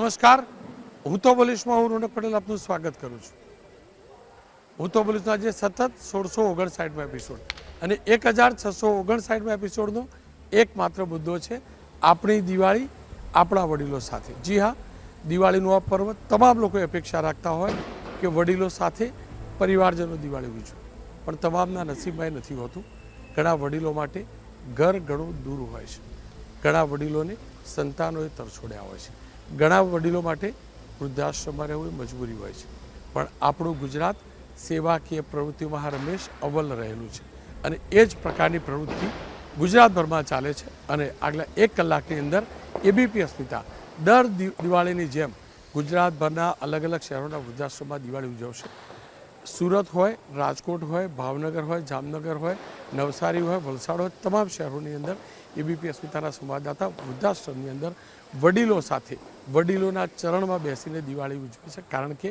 નમસ્કાર, હું તો બોલીશમાં હું રોનક પટેલ આપનું સ્વાગત કરું છું. હું તો બોલીશના જે સતત 1659 એપિસોડ અને 1659 એપિસોડનો એકમાત્ર મુદ્દો છે આપણી દિવાળી આપણા વડીલો સાથે. જી હા, દિવાળીનું આ પર્વ તમામ લોકો અપેક્ષા રાખતા હોય કે વડીલો સાથે પરિવારજનો દિવાળી ઉજવે, પણ તમામના નસીબમાં નથી હોતું. ઘણા વડીલો માટે ઘર ઘણું દૂર હોય છે, ઘણા વડીલોને સંતાનોએ તરછોડ્યા હોય છે, ઘણા વડીલો માટે વૃદ્ધાશ્રમમાં રહેવું એ મજબૂરી હોય છે. પણ આપણું ગુજરાત સેવાકીય પ્રવૃત્તિઓમાં હંમેશ અવ્વલ રહેલું છે અને એ જ પ્રકારની પ્રવૃત્તિ ગુજરાતભરમાં ચાલે છે. અને આગલા 1 કલાકની અંદર એબીપી અસ્મિતા દર દિવાળીની જેમ ગુજરાતભરના અલગ અલગ શહેરોના વૃદ્ધાશ્રમમાં દિવાળી ઉજવશે. સુરત હોય, રાજકોટ હોય, ભાવનગર હોય, જામનગર હોય, નવસારી હોય, વલસાડ હોય, તમામ શહેરોની અંદર એબીપી અસ્મિતાના સંવાદદાતા વૃદ્ધાશ્રમની અંદર વડીલો સાથે વડીલોના ચરણમાં બેસીને દિવાળી ઉજવે છે. કારણ કે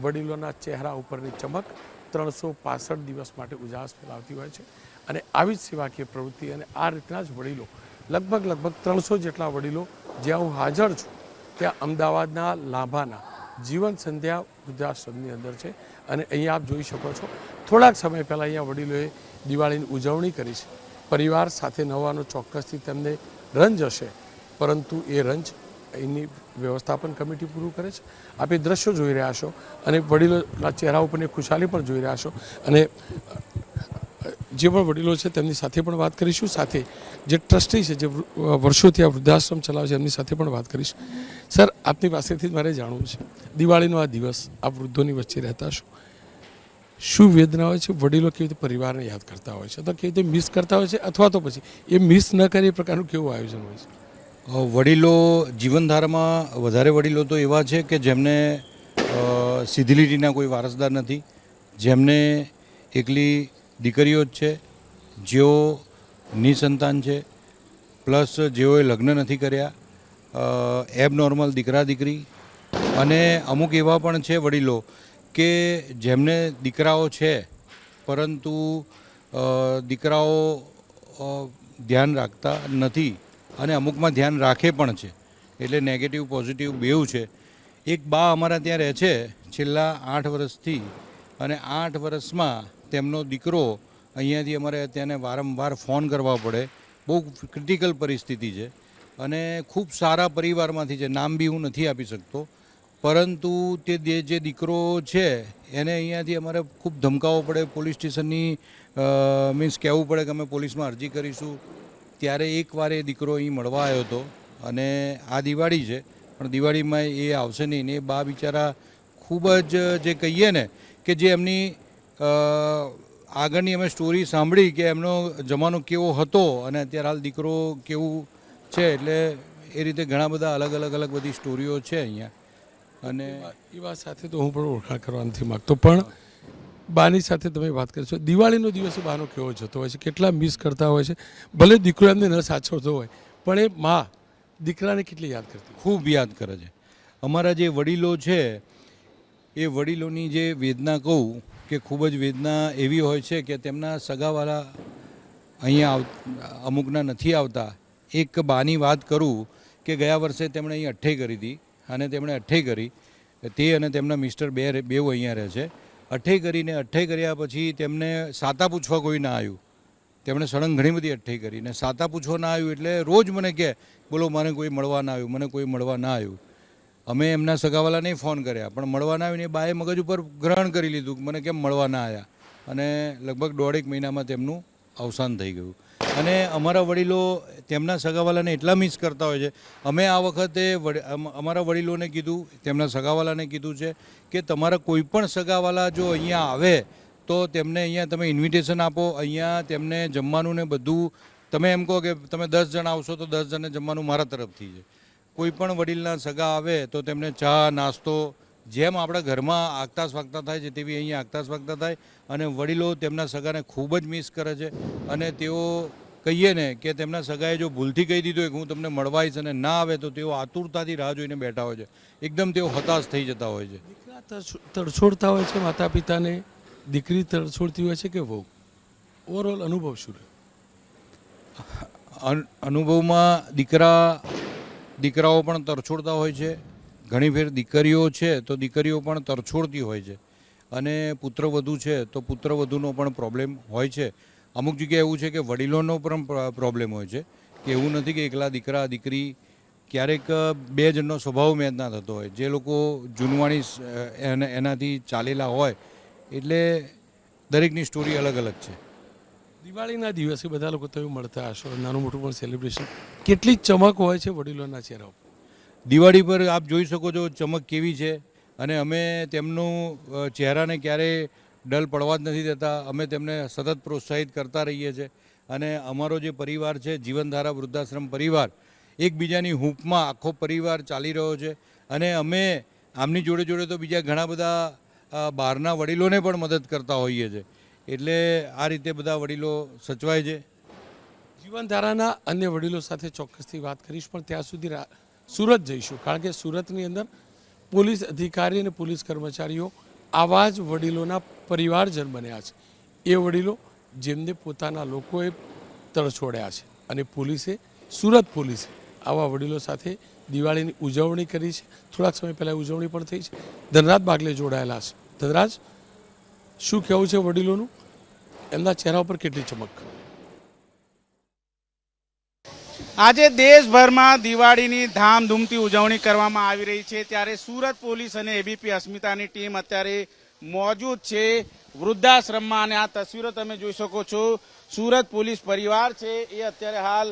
વડીલોના ચહેરા ઉપરની ચમક 365 દિવસ માટે ઉજાસ ફેલાવતી હોય છે. અને આવી જ સેવાકીય પ્રવૃત્તિ અને આ રીતના જ વડીલો લગભગ 300 જેટલા વડીલો જ્યાં હું હાજર છું ત્યાં અમદાવાદના લાંભાના જીવન સંધ્યા વૃદ્ધાશ્રમની અંદર છે. અને અહીંયા આપ જોઈ શકો છો, થોડાક સમય પહેલાં અહીંયા વડીલોએ દિવાળીની ઉજવણી કરી છે. પરિવાર સાથે નવાનો ચોક્કસથી તેમને રંજ હશે, પરંતુ એ રંજ એની વ્યવસ્થાપન કમિટી પૂરું કરે છે. આપ એ દ્રશ્યો જોઈ રહ્યા છો અને વડીલોના ચહેરા ઉપરની ખુશાલી પણ જોઈ રહ્યા છો. અને જે પણ વડીલો છે તેમની સાથે પણ વાત કરીશું. સાથે જે ટ્રસ્ટી છે, જે વર્ષોથી આ વૃદ્ધાશ્રમ ચલાવે છે, એમની સાથે પણ વાત કરીશ. સર, આપની પાસેથી જ મારે જાણવું છે, દિવાળીનો આ દિવસ આપ વૃદ્ધોની વચ્ચે રહેતા છો, શું વેદના હોય છે? વડીલો કેવી રીતે પરિવારને યાદ કરતા હોય છે, અથવા કેવી રીતે મિસ કરતા હોય છે, અથવા તો પછી એ મિસ ન કરે એ પ્રકારનું કેવું આયોજન હોય છે? વડીલો જીવનધારામાં વધારે વડીલો તો એવા છે કે જેમને સીધી લીટીના કોઈ વારસદાર નથી, જેમને એકલી દીકરીઓ જ છે, જેઓ નિસંતાન છે, પ્લસ જેઓએ લગ્ન નથી કર્યા, એબનોર્મલ દીકરા દીકરી, અને અમુક એવા પણ છે વડીલો કે જેમને દીકરાઓ છે પરંતુ દીકરાઓ ધ્યાન રાખતા નથી અને અમુકમાં ધ્યાન રાખે પણ છે. એટલે નેગેટિવ પોઝિટિવ બેઉ છે. એક બા અમારા ત્યાં રહે છે છેલ્લા 8 વર્ષથી, અને 8 વર્ષમાં તેમનો દીકરો અહીંયાથી અમારે તેને વારંવાર ફોન કરવા પડે. બહુ ક્રિટિકલ પરિસ્થિતિ છે અને ખૂબ સારા પરિવારમાંથી છે, નામ બી હું નથી આપી શકતો, પરંતુ તે જે દીકરો છે એને અહીંયાથી અમારે ખૂબ ધમકાવવો પડે, પોલીસ સ્ટેશનની મીન્સ કહેવું પડે કે અમે પોલીસમાં અરજી કરીશું. ત્યારે એકવાર એ દીકરો અહીં મળવા આવ્યો હતો અને આ દિવાળી છે પણ દિવાળીમાં એ આવશે નહીં ને. એ બા બિચારા ખૂબ જ જે કહીએ ને કે જે એમની આગળની અમે સ્ટોરી સાંભળી કે એમનો જમાનો કેવો હતો અને અત્યારે હાલ દીકરો કેવું છે, એટલે એ રીતે ઘણા બધા અલગ બધી સ્ટોરીઓ છે અહીંયા. અને એ વાત સાથે તો હું પણ ઓળખાણ કરવા નથી માગતો, પણ બાની સાથે તમે વાત કરશો, દિવાળીનો દિવસ બાનો કેવો જતો હોય છે, કેટલા મિસ કરતા હોય છે? ભલે દીકરો એમને ન સાચવતો હોય, પણ એ મા દીકરાને કેટલી યાદ કરતી? ખૂબ યાદ કરે છે. અમારા જે વડીલો છે એ વડીલોની જે વેદના કહું કે ખૂબ જ વેદના એવી હોય છે કે તેમના સગાવાલા અહીંયા અમુકના નથી આવતા. એક બાની વાત કરું કે ગયા વર્ષે તેમણે અહીં અઠ્ઠે કરી હતી અને તેમણે અઠ્ઠે કરી, તે અને તેમના મિસ્ટર બેઉ અહીંયા રહે છે. અઠ્ઠે કર્યા પછી તેમને સાતા પૂછવા કોઈ ના આવ્યું. તેમણે સળંગ ઘણી બધી અઠ્ઠે કરી ને સાતા પૂછવા ના આવ્યું એટલે રોજ મને કહે, બોલો મને કોઈ મળવા ના આવ્યું, મને કોઈ મળવા ના આવ્યું. અમે એમના સગાવાલાને ફોન કર્યા પણ મળવા ના આવ્યું ને. બાએ મગજ ઉપર ગ્રહણ કરી લીધું કે મને કેમ મળવા ના આવ્યા, અને લગભગ 1.5 મહિનામાં તેમનું અવસાન થઈ ગયું. અને અમારા વડીલો તેમના સગાવાલાને એટલા મિસ કરતા હોય છે. અમે આ વખતે અમારા વડીલોને કીધું, તેમના સગાવાલાને કીધું છે કે તમારા કોઈ પણ સગાવાલા જો અહીંયા આવે તો તેમને અહીંયા તમે ઇન્વિટેશન આપો, અહીંયા તેમને જમવાનું ને બધું. તમે એમ કહો કે તમે 10 જણ આવશો તો 10 જણને જમવાનું મારા તરફથી છે. કોઈ પણ વડીલના સગા આવે તો તેમને ચા નાસ્તો, જેમ આપણા ઘરમાં આગતા સ્વાગતા થાય છે તેવી અહીંયા આગતા સ્વાગતા થાય. અને વડીલો તેમના સગાને ખૂબ જ મિસ કરે છે. અને તેઓ કહીએ ને કે તેમના સગાએ જો ભૂલથી કહી દીધું કે હું તમને મળવા આવીશ અને ના આવે તો તેઓ આતુરતાથી રાહ જોઈને બેઠા હોય છે. એકદમ તેઓ હતાશ થઈ જતા હોય છે. દીકરા તડછોડતા હોય છે માતા પિતાને, દીકરી તડછોડતી હોય છે કે વહુ? ઓવરઓલ અનુભવ શું રહ્યો? અનુભવમાં દીકરાઓ પણ તરછોડતા હોય છે, ઘણી ફેર દીકરીઓ છે તો દીકરીઓ પણ તરછોડતી હોય છે અને પુત્રવધુ છે તો પુત્રવધુનો પણ પ્રોબ્લેમ હોય છે. અમુક જગ્યાએ એવું છે કે વડીલોનો પણ પ્રોબ્લેમ હોય છે કે એવું નથી કે એકલા દીકરા દીકરી, ક્યારેક બે જણનો સ્વભાવ મેચ ના થતો હોય. જે લોકો જૂનવાણી એનાથી ચાલેલા હોય એટલે દરેકની સ્ટોરી અલગ અલગ છે. દિવાળીના દિવસે બધા લોકો તમે મળતા હશો, નાનું મોટું પણ સેલિબ્રેશન, કેટલી ચમક હોય છે વડીલોના ચહેરા ઉપર? દિવાળી પર આપ જોઈ શકો છો ચમક કેવી છે અને અમે તેમનું ચહેરાને ક્યારેય ડલ પડવા જ નથી દેતા. અમે તેમને સતત પ્રોત્સાહિત કરતા રહીએ છીએ અને અમારો જે પરિવાર છે જીવનધારા વૃદ્ધાશ્રમ પરિવાર, એકબીજાની હૂંફમાં આખો પરિવાર ચાલી રહ્યો છે અને અમે આમની જોડે જોડે તો બીજા ઘણા બધા બહારના વડીલોને પણ મદદ કરતા હોઈએ છીએ. એટલે આ રીતે બધા વડીલો સચવાય છે. જીવનધારાના અન્ય વડીલો સાથે ચોક્કસથી વાત કરીશ, પણ ત્યાં સુધી સુરત જઈશું, કારણ કે સુરતની અંદર પોલીસ અધિકારી અને પોલીસ કર્મચારીઓ આવા જ વડીલોના પરિવારજન બન્યા છે. એ વડીલો જેમને પોતાના લોકોએ તરછોડ્યા છે અને સુરત પોલીસે આવા વડીલો સાથે દિવાળીની ઉજવણી કરી છે. થોડાક સમય પહેલાં ઉજવણી પણ થઈ છે. ધનરાજ બાગલે જોડાયેલા છે. ધનરાજ, શું કહેવું છે વડીલોનું? એમના ચહેરા ઉપર કેટલી ચમક? આજે દેશભરમાં દિવાળીની ધામધૂમથી ઉજવણી કરવામાં આવી રહી છે, ત્યારે સુરત પોલીસ અને એબીપી અસ્મિતાની ટીમ અત્યારે મોજૂદ છે વૃદ્ધાશ્રમમાં અને આ તસવીરો તમે જોઈ શકો છો. સુરત પોલીસ પરિવાર છે એ અત્યારે હાલ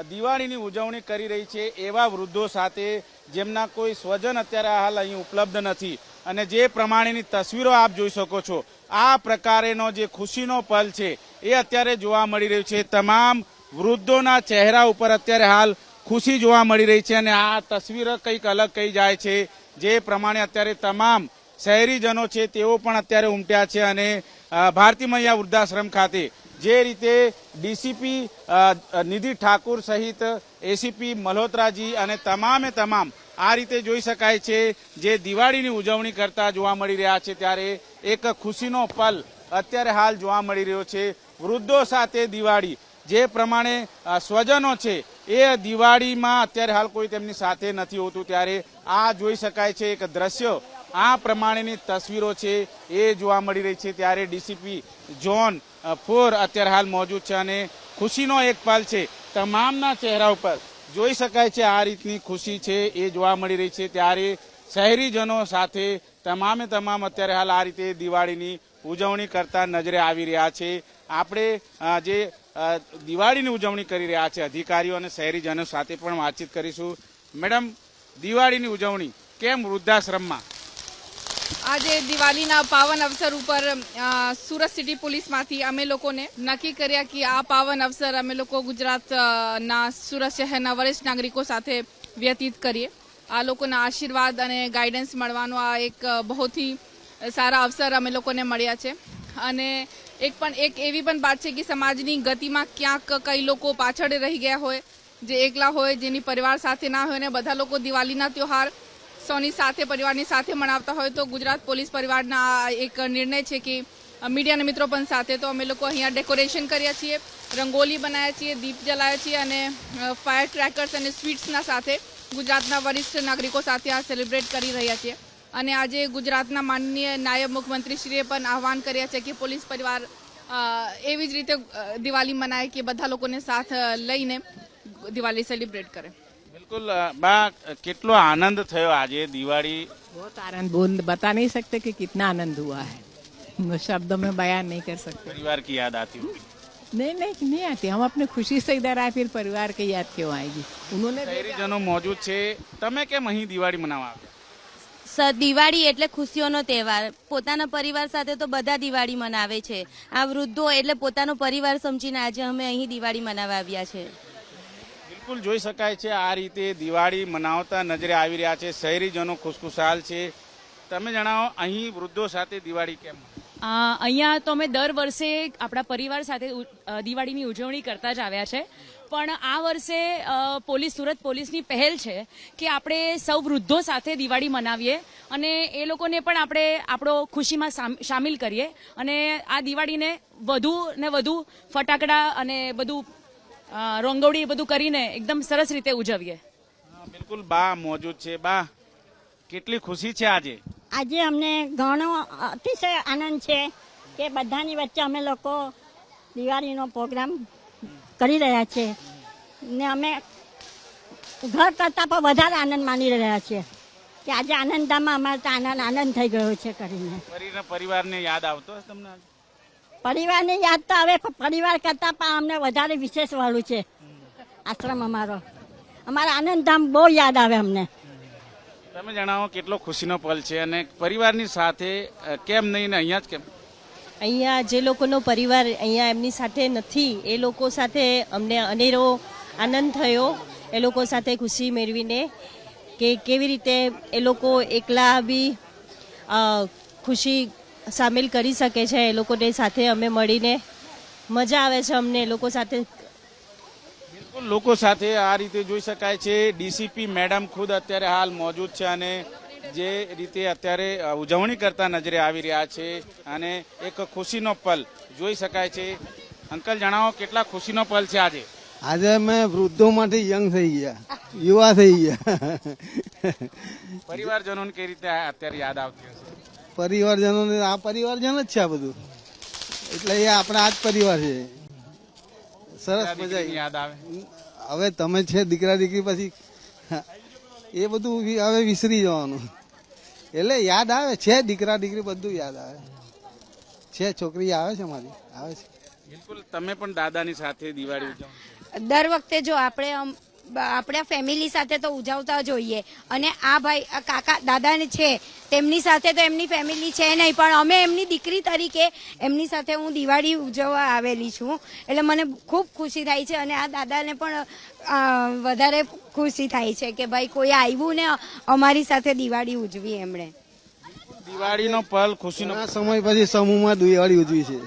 દિવાળીની ઉજવણી કરી રહી છે એવા વૃદ્ધો સાથે જેમના કોઈ સ્વજન અત્યારે હાલ અહીં ઉપલબ્ધ નથી. અને જે પ્રમાણેની તસવીરો આપ જોઈ શકો છો, આ પ્રકારેનો જે ખુશીનો પલ છે એ અત્યારે જોવા મળી રહ્યું છે. તમામ વૃદ્ધોના ચહેરા ઉપર અત્યારે હાલ ખુશી જોવા મળી રહી છે અને આ તસવીરો કંઈક અલગ કહી જાય છે. જે પ્રમાણે અત્યારે તમામ શહેરીજનો છે તેઓ પણ અત્યારે ઉમટ્યા છે અને ભારતી મૈયા વૃદ્ધાશ્રમ ખાતે જે રીતે ડીસીપી નિધિ ઠાકુર સહિત એસીપી મલ્હોત્રાજી અને તમામ આ રીતે જોઈ શકાય છે જે દિવાળીની ઉજવણી કરતા જોવા મળી રહ્યા છે. ત્યારે એક ખુશીનો પલ અત્યારે હાલ જોવા મળી રહ્યો છે. વૃદ્ધો સાથે દિવાળી, જે પ્રમાણે સ્વજનો છે એ દિવાળીમાં અત્યારે હાલ કોઈ તેમની સાથે નથી હોતું, ત્યારે આ જોઈ શકાય છે એક દ્રશ્ય. આ પ્રમાણેની તસવીરો છે એ જોવા મળી રહી છે. ત્યારે ડીસીપી ઝોન 4 અત્યારે હાલ મોજૂદ છે અને ખુશીનો એક પલ છે. તમામના ચહેરા ઉપર જોઈ શકાય છે આ રીતની ખુશી છે એ જોવા મળી રહી છે. ત્યારે શહેરીજનો સાથે તમામ અત્યારે હાલ આ રીતે દિવાળીની ઉજવણી કરતા નજરે આવી રહ્યા છે. આપણે જે દિવાળીની ઉજવણી કરી રહ્યા છે અધિકારીઓ અને શહેરીજનો સાથે પણ વાતચીત કરીશું. મેડમ, દિવાળીની ઉજવણી કેમ વૃદ્ધાશ્રમમાં? આજે દિવાળીના પાવન અવસર ઉપર સુરત સિટી પોલીસમાંથી અમે લોકોને નક્કી કર્યા કે આ પાવન અવસર અમે લોકો ગુજરાતના સુરત શહેરના વરિષ્ઠ નાગરિકો સાથે વ્યતીત કરીએ. આ લોકોના આશીર્વાદ અને ગાઈડન્સ મળવાનો આ એક બહુથી સારા અવસર અમે લોકોને મળ્યા છે. અને એક એવી પણ વાત છે કે સમાજની ગતિમાં ક્યાંક કઈ લોકો પાછળ રહી ગયા હોય, જે એકલા હોય, જેની પરિવાર સાથે ના હોય, ને બધા લોકો દિવાળીના ત્યોહાર સૌની સાથે પરિવારની સાથે મનાવતા હોય, તો ગુજરાત પોલીસ પરિવારના એક નિર્ણય છે કે મીડિયાના મિત્રો પણ સાથે તો અમે લોકો અહીંયા ડેકોરેશન કર્યા છીએ, રંગોલી બનાવ્યા છીએ, દીપ જલાવ્યા છીએ અને ફાયર ક્રેકર્સ અને સ્વીટ્સના સાથે ગુજરાતના વરિષ્ઠ નાગરિકો સાથે આ સેલિબ્રેટ કરી રહ્યા છીએ. અને આજે ગુજરાતના માનનીય નાયબ મુખ્યમંત્રીશ્રીએ પણ આહવાન કર્યા છે કે પોલીસ પરિવાર એવી જ રીતે દિવાળી મનાય કે બધા લોકોને સાથ લઈને દિવાળી સેલિબ્રેટ કરે. बिल्कुल बा, कितना आनंद थयो આજે દિવાળી? बहुत आनंद, बोल बता नहीं सकते कि कितना आनंद हुआ है, शब्दों में बयान नहीं कर सकते. परिवार की याद आती होगी? नहीं आती. हम अपने खुशी से इधर आए, फिर परिवार की याद क्यों आएगी? उन्होंने શહેરીજનો મોજૂદ છે. તમે કેમ અહીં દિવાળી મનાવવા? દિવાળી એટલે ખુશીઓનો તહેવાર. પોતાના પરિવાર સાથે તો બધા દિવાળી મનાવે છે. આ વૃદ્ધો એટલે પોતાનો પરિવાર સમજીને આજે અમે અહીં દિવાળી મનાવવા આવ્યા છે. બિલકુલ જોઈ શકાય છે આ રીતે દિવાળી મનાવતા નજરે આવી રહ્યા છે. શહેરીજનો ખુશખુશાલ છે. તમે જણાવો, અહીં વૃદ્ધો સાથે દિવાળી કેમ? અહીંયા તો અમે દર વર્ષે આપણા પરિવાર સાથે દિવાળીની ઉજવણી કરતા જ આવ્યા છે, પણ આ વર્ષે સુરત પોલીસની પહેલ છે કે આપણે સૌ વૃદ્ધો સાથે દિવાળી મનાવીએ અને એ લોકોને પણ આપણે આપણો ખુશીમાં સામેલ કરીએ અને આ દિવાળીને વધુ ને વધુ ફટાકડા અને બધું રંગોળી બધું કરીને એકદમ સરસ રીતે ઉજવીએ. બિલકુલ બા મોજૂદ છે. બા, કેટલી ખુશી છે આજે? આજે અમને ઘણો અતિશય આનંદ છે કે બધાની વચ્ચે અમે લોકો દિવાળીનો પ્રોગ્રામ કરી રહ્યા છે ને અમે ઘર કરતાં પણ વધારે આનંદ માની રહ્યા છીએ કે આજે આનંદધામમાં અમારે તો આનંદ થઈ ગયો છે કરીને. પરિવારને યાદ આવતો હશે તમને? પરિવારની યાદ તો હવે પરિવાર કરતાં પણ અમને વધારે વિશેષ વાળું છે આશ્રમ અમારા આનંદધામ બહુ યાદ આવે અમને. તમે જણાવો કેટલો ખુશીનો પલ છે અને પરિવારની સાથે કેમ નહીં ને અહીંયા જ કેમ? અહીંયા જે લોકોનો પરિવાર અહીંયા એમની સાથે નથી એ લોકો સાથે અમને અનેરો આનંદ થયો. એ લોકો સાથે ખુશી મેળવીને કે કેવી રીતે એ લોકો એકલા બી ખુશી સામેલ કરી શકે છે. એ લોકોને સાથે અમે મળીને મજા આવે છે અમને એ લોકો સાથે. બિલકુલ, લોકો સાથે આ રીતે જોઈ શકાય છે. ડીસીપી મેડમ ખુદ અત્યારે હાલ મોજૂદ છે અને જે રીતે અત્યારે ઉજવણી કરતા નજરે આવી રહ્યા છે અને એક ખુશીનો પલ જોઈ શકાય છે. અંકલ જણાવો કેટલા ખુશીનો પલ છે આજે? આજે અમે વૃદ્ધોમાંથી યંગ થઈ ગયા, યુવા થઈ ગયા. પરિવારજનોને કઈ રીતે અત્યારે યાદ આવતી હશે? પરિવારજનોને આ પરિવારજન જ છે આ બધું, એટલે એ આપણા આ જ પરિવાર છે. સરસ મજા યાદ આવે. હવે તમે છે દીકરા દીકરી પછી એ બધું હવે વિસરી જવાનું. એટલે યાદ આવે છે, દીકરા દીકરી બધું યાદ આવે છે. છોકરી આવે છે મારી, આવે છે. બિલકુલ, તમે પણ દાદાની સાથે દિવાળી ઉજવો? દર વખતે જો આપણા ફેમિલી સાથે તો ઉજવતા જોઈએ અને આ ભાઈ આ કાકા દાદા છે તેમની સાથે તો એમની ફેમિલી છે નહીં, પણ અમે એમની દીકરી તરીકે એમની સાથે હું દિવાળી ઉજવવા આવેલી છું. એટલે મને ખૂબ ખુશી થાય છે અને આ દાદાને પણ વધારે ખુશી થાય છે કે ભાઈ કોઈ આવ્યું ને અમારી સાથે દિવાળી ઉજવી. એમણે દિવાળીનો પલ ખુશીનો સમય પછી સમૂહમાં દિવાળી ઉજવી છે.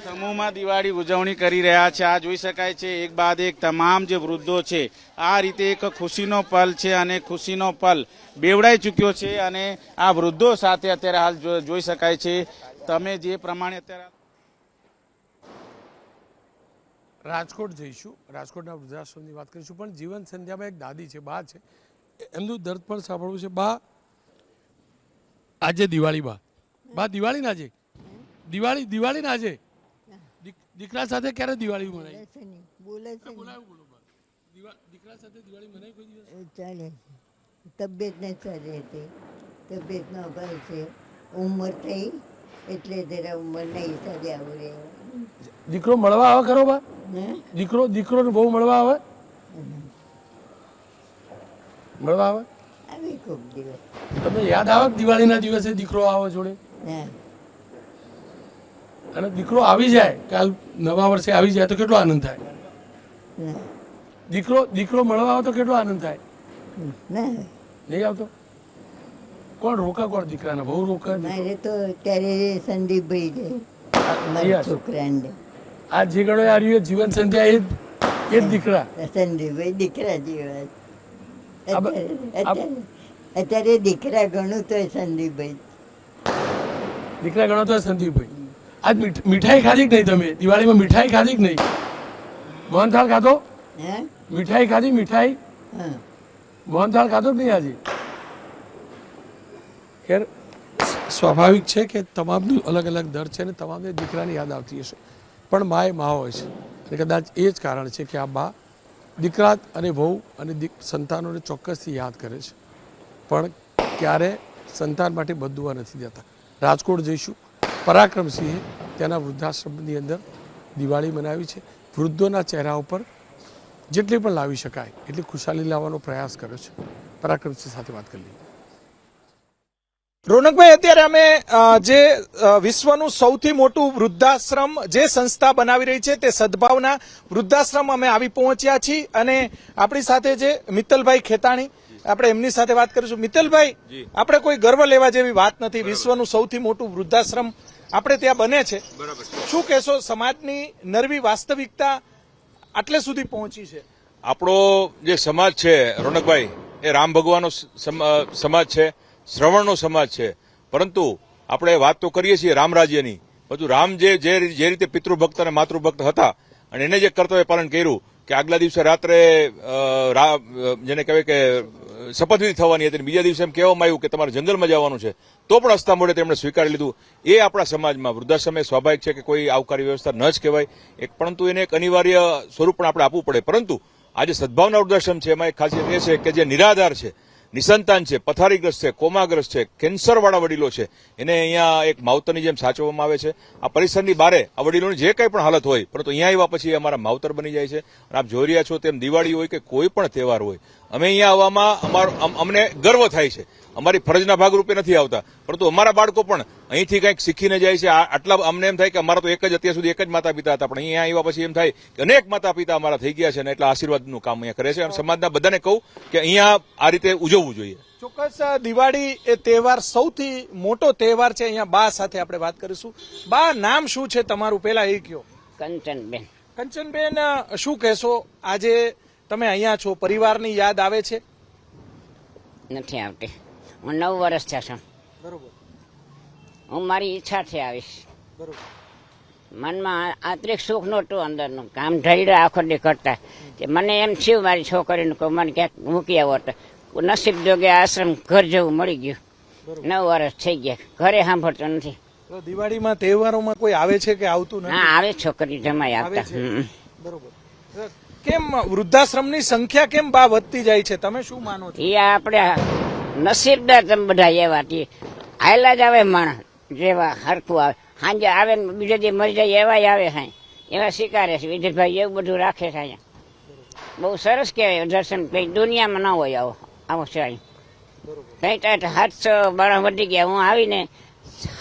સમૂહમાં દિવાળી ઉજવણી કરી રહ્યા છે. આ જોઈ શકાય છે એક બાદ એક તમામ જે વૃદ્ધો છે આ રીતે એક ખુશીનો પલ છે અને ખુશીનો પલ બેવડાઈ ચૂક્યો છે અને આ વૃદ્ધો સાથે અત્યારે હાલ જોઈ શકાય છે. તમે જે પ્રમાણે અત્યારે રાજકોટ જઈશું, રાજકોટના વૃદ્ધાશ્રમની વાત કરીશું, પણ જીવન સંધ્યામાં એક દાદી છે, બા છે, એમનું દર્દ પણ સાંભળવું છે. બા, આજે દિવાળી, બા દિવાળી ના છે, દિવાળી ના છે, દીકરા સાથે ક્યારે દિવાળી મનાવી? દીકરા સાથે દિવાળી મનાવી કોઈ દિવસ? ચાલે, તબિયત ન ચાલે તે તબિયત ન ભાઈ છે, ઉંમર થઈ એટલે જરા ઉંમર નહીં ચાલે આવડે. દીકરો મળવા આવે ખરો બા? દીકરો ને બહુ મળવા આવે? મળવા આવે? આવી કોક દિવસ તમને યાદ આવે દિવાળીના દિવસે દીકરો આવે જોડે? અને દીકરો આવી જાય, કાલ નવા વર્ષે આવી જાય તો કેટલો આનંદ થાય? દીકરો મળવા આવે તો કેટલો આનંદ થાય? નહીં આવતો? કોણ રોકા? કોણ દીકરાને? બહુ રોકા? મારે તો ત્યારે સંદીપભાઈ છે મારા છોકરાને. આ જે ગણો આવ્યું જીવન સંધ્યા એ જ દીકરા સંદીપભાઈ દીકરા જેવા. અત્યારે દીકરા ગણું તો સંદીપભાઈ, દીકરા ગણો તો સંદીપભાઈ. આજ મીઠાઈ ખાધી કે નહીં તમે? દિવાળીમાં મીઠાઈ ખાધી કે નહીં? મોહનથાળ ખાધો? મીઠાઈ ખાધી? મીઠાઈ મોહનથાળ ખાધો કે નહીં આજે? ખેર, સ્વાભાવિક છે કે તમામનું અલગ અલગ દર છે અને તમામને દીકરાની યાદ આવતી હશે, પણ માએ મા હોય છે અને કદાચ એ જ કારણ છે કે આ બા દીકરા અને વહુ અને સંતાનોને ચોક્કસથી યાદ કરે છે, પણ ક્યારે સંતાન માટે બદુઆ નથી દેતા. રાજકોટ જઈશું, પરાક્રમસિંહે તેના વૃદ્ધાશ્રમની અંદર દિવાળી મનાવી છે. વૃદ્ધોના ચહેરા ઉપર જેટલી પણ લાવી શકાય એટલી ખુશાલી લાવવાનો પ્રયાસ કર્યો છે. પરાક્રમસિંહ સાથે વાત કરી લઈએ. રોનકભાઈ, અત્યારે અમે જે વિશ્વનું સૌથી મોટું વૃદ્ધાશ્રમ જે સંસ્થા બનાવી રહી છે તે સદભાવના વૃદ્ધાશ્રમ અમે આવી પહોંચ્યા છીએ અને આપણી સાથે જે મિત્તલભાઈ ખેતાણી, આપણે એમની સાથે વાત કરીશું. મિત્તલભાઈ, આપણે કોઈ ગર્વ લેવા જેવી વાત નથી, વિશ્વનું સૌથી મોટું વૃદ્ધાશ્રમ આપણે ત્યાં બને છે. શું કહેશો, સમાજની નરવી વાસ્તવિકતા આટલે સુધી પહોંચી છે? આપણો જે સમાજ છે રોનકભાઈ, એ રામ ભગવાનનો સમાજ છે, શ્રવણનો સમાજ છે, પરંતુ આપણે વાત તો કરીએ છીએ રામરાજ્યની. બધું રામ જે રીતે પિતૃભક્ત અને માતૃભક્ત હતા અને એને જે કર્તવ્ય પાલન કર્યું કે આગલા દિવસે રાત્રે જેને કહેવાય કે શપથવિધિ થવાની હતી, બીજા દિવસે એમ કહેવામાં આવ્યું કે તમારે જંગલમાં જવાનું છે, તો પણ હસતા મોઢે તેમણે સ્વીકારી લીધું. એ આપણા સમાજમાં વૃદ્ધાશ્રમે સ્વાભાવિક છે કે કોઈ આવકારી વ્યવસ્થા ન જ કહેવાય, પરંતુ એને એક અનિવાર્ય સ્વરૂપ પણ આપણે આપવું પડે. પરંતુ આજે સદભાવના વૃદ્ધાશ્રમ છે, એમાં એક ખાસિયત એ છે કે જે નિરાધાર છે, નિસંતાન છે, પથારીગ્રસ્ત છે, કોમાગ્રસ્ત છે, કેન્સરવાળા વડીલો છે, એને અહીંયા એક માવતરની જેમ સાચવવામાં આવે છે. આ પરિસરની બારે આ વડીલોની જે કંઈ પણ હાલત હોય, પરંતુ અહીંયા આવ્યા પછી અમારા માવતર બની જાય છે. અને આપ જોઈ રહ્યા છો તેમ દિવાળી હોય કે કોઈ પણ તહેવાર હોય, અમે અહીંયા આવવામાં અમને ગર્વ થાય છે. અમારી ફરજના ભાગરૂપે નથી આવતા, પરંતુ અમારા બાળકો પણ અહીંથી કંઈક શીખીને જાય છે. આટલા અમને એમ થાય કે અમારા તો અત્યાર સુધી એક જ માતા પિતા હતા, પણ અહીંયા આવ્યા પછી એમ થાય કે અનેક માતા પિતા અમારા થઈ ગયા છે, અને એટલા આશીર્વાદનું કામ અહીંયા કરે છે. અને સમાજના બધાને કહું કે અહીંયા આ રીતે ઉજવવું જોઈએ. ચોક્કસ દિવાળી એ તહેવાર સૌથી મોટો તહેવાર છે. અહીંયા બા સાથે આપણે વાત કરીશું. બા, નામ શું છે તમારું, પેલા એ કયો. કંચનબેન. કંચનબેન, શું કહેશો, આજે તમે અહીંયા છો, પરિવારની યાદ આવે છે? નથી આવતી. હું 9 વર્ષ થયા છું. બરોબર. હું મારી ઈચ્છાથી આવીશ. બરોબર. મનમાં આંતરિક સુખ નહોતું અંદરનું, કામ ઢળ્યા આખો દી કરતા. મને એમ થયું મારી છોકરીને કહું મને ક્યાંક મૂકી આવો, તો નસીબ જોગે આશ્રમ ઘર જેવું મળી ગયું. 9 વર્ષ થઈ ગયા, ઘરે સાંભળતો નથી. દિવાળીમાં તહેવારોમાં કોઈ આવે છે કે આવતું નથી? હા, આવે, છોકરી જમાઈ આવતા. બરોબર. કેમ વૃદ્ધાશ્રમની સંખ્યા કેમ બા વધતી જાય છે, તમે શું માનો છો? એ આપણે નસીબદાર તમે બધા એવા આયલા જ આવે, માણસ જેવા હરખું આવે, સાંજે આવે ને બીજા જે મરી જાય એવા આવે. હા, એવા સ્વીકારે છે વિજયભાઈ, એવું બધું રાખે છે અહીંયા. બહુ સરસ કહેવાય દર્શન, કઈ દુનિયામાં ના હોય આવો છે અહીં. કઈ 700 બાળક વધી ગયા, હું આવીને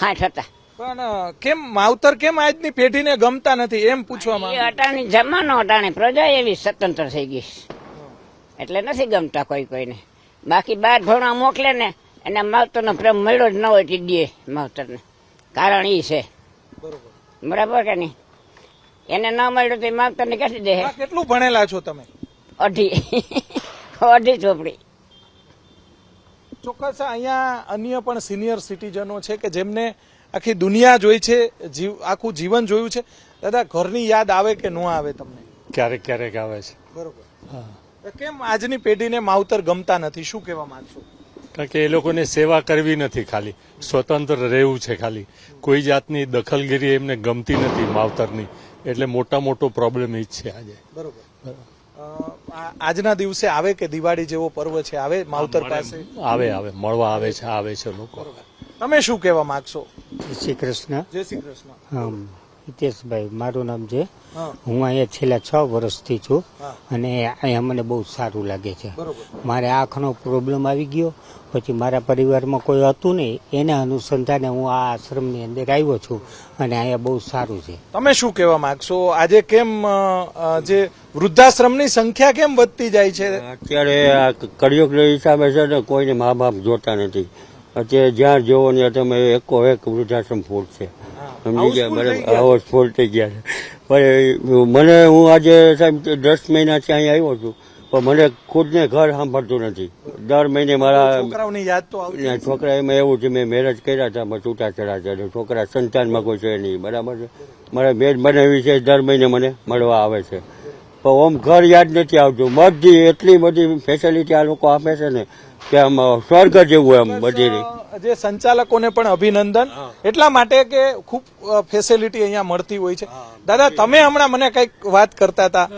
60 હતા. પણ કેમ માવતર કેમ આજની પેઢીને ગમતા નથી એમ પૂછવામાં? એ અટાણી જમાનો, અટાણી પ્રજા એવી સ્વતંત્ર થઈ ગઈ એટલે નથી ગમતા કોઈને. બાકી બહાર ભણવા મોકલે ને એને માવતરનો પ્રેમ મળ્યો જ ન હોય તે દે માવતરને, કારણ એ છે. બરાબર કે નહીં? એને ન મળ્યો તો માવતરને ક્યાંથી દે? કેટલું ભણેલા છો તમે? અઢી ચોપડી. ચોક્કસ અહીંયા અન્ય પણ સિનિયર સિટીઝનો છે કે જેમને આખી દુનિયા જોઈ છે, આખું જીવન જોયું છે. દાદા, ઘરની યાદ આવે કે ન આવે તમને? ક્યારેક ક્યારેક આવે છે. બરોબર. કેમ આજની પેઢીને માવતર ગમતા નથી, શું કહેવા માંગશો? કારણ કે એ લોકોને સેવા કરવી નથી, ખાલી સ્વતંત્ર રહેવું છે, ખાલી કોઈ જાતની દખલગીરી એમને ગમતી નથી માવતરની, એટલે મોટો પ્રોબ્લેમ એ જ છે આજે. બરોબર. આજના દિવસે આવે કે દિવાળી જેવો પર્વ છે, આવે માવતર પાસે? આવે મળવા આવે છે લોકો. તમે શું કહેવા માંગશો? જય શ્રી કૃષ્ણ. જય શ્રી કૃષ્ણ. હા, હિતેશભાઈ મારું નામ છે. હું અહીંયા છેલ્લા 6 વર્ષથી છું અને અહીંયા મને બહુ સારું લાગે છે. મારે આંખનો પ્રોબ્લેમ આવી ગયો, પછી મારા પરિવારમાં કોઈ હતું નહીં, એના અનુસંધાને હું આ આશ્રમની અંદર આવ્યો છું અને અહીંયા બહુ સારું છે. તમે શું કહેવા માંગશો, આજે કેમ જે વૃદ્ધાશ્રમની સંખ્યા કેમ વધતી જાય છે? અત્યારે આ કળિયુગના હિસાબે છે ને કોઈને મા બાપ જોતા નથી. અત્યારે જ્યાં જોવો ને તમે એક વૃદ્ધાશ્રમ ફૂલ છે, સમજી ગયા? બરાબર, હાઉસ ફૂલ થઈ ગયા છે. પણ હું આજે સાહેબ 10 મહિનાથી અહીં આવ્યો છું, પણ મને ખુદને ઘર સાંભળતું નથી. દર મહિને મારા છોકરાઓની યાદ તો આવતી. છોકરા એમાં એવું છે, મેં મેરેજ કર્યા હતા, છૂટાછેડા છે, છોકરા સંતાનમાં કોઈ છે નહીં. બરાબર છે, મારે મેજ બનાવી છે, દર મહિને મને મળવા આવે છે, પણ ઓમ ઘર યાદ નથી આવતું. બધી એટલી બધી ફેસિલિટી આ લોકો આપે છે ને કે આમ સ્વર્ગ જેવું એમ બધી. જે સંચાલકોને પણ અભિનંદન, એટલા માટે કે ખૂબ ફેસિલિટી અહીંયા મળતી હોય છે. દાદા, તમે હમણાં મને કઈક વાત કરતા હતા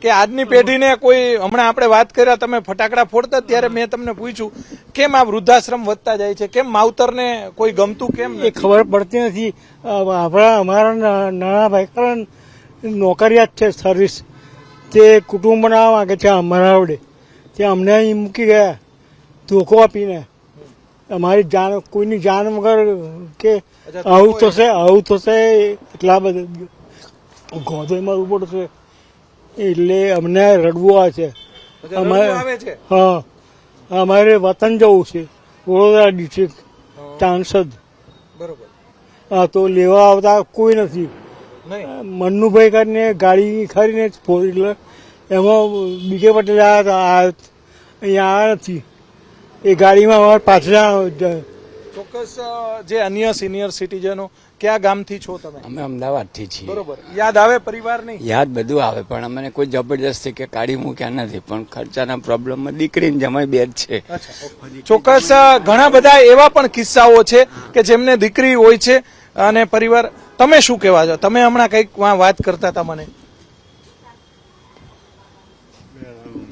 કે આજની પેઢીને કોઈ, હમણાં આપણે વાત કર્યા તમે ફટાકડા ફોડતા, ત્યારે મેં તમને પૂછ્યું કેમ આ વૃદ્ધાશ્રમ વધતા જાય છે, કેમ માવતરને કોઈ ગમતું કેમ? એ ખબર પડતી નથી. અમારા નાના ભાઈ કારણ નોકરિયાત છે, સર્વિસ, તે કુટુંબ બનાવવા માંગે છે અમારા આવડે, તે અમને અહીં મૂકી ગયા ધોકો આપીને. અમારી જાન, કોઈની જાન વગર કે આવું થશે એટલા બધા ગોધોઈમાં ઉભો છે, એટલે અમને રડવું આવે છે. હા, અમારે વતન જવું છે, વડોદરા ડિસ્ટ્રિક્ટ સાંસદ. બરોબર. હા, તો લેવા આવતા કોઈ નથી. મન્નુભાઈ કરીને ગાડી ખરીને 4 વ્હીલર, એમાં બીજે પટેલ આવ્યા હતા, અહીંયા આવ્યા નથી. એ ગાડીમાં અમારે પાછળ ચોક્કસ જે અન્ય સિનિયર સિટીઝનો કયા ગામથી છો તમે? અમે અમદાવાદથી છીએ. બરોબર. યાદ આવે પરિવારની? યાદ બધું આવે, પણ અમને કોઈ જબરજસ્તી કે કાઢી મૂક્યા નથી, પણ ખર્ચાના પ્રોબ્લેમમાં દીકરીને જમાઈ બે જ છે. ચોક્કસ ઘણા બધા એવા પણ કિસ્સાઓ છે કે જેમને દીકરી હોય છે અને પરિવાર. તમે શું કહેવા છો? તમે હમણાં કઈક વાત કરતા હતા મને,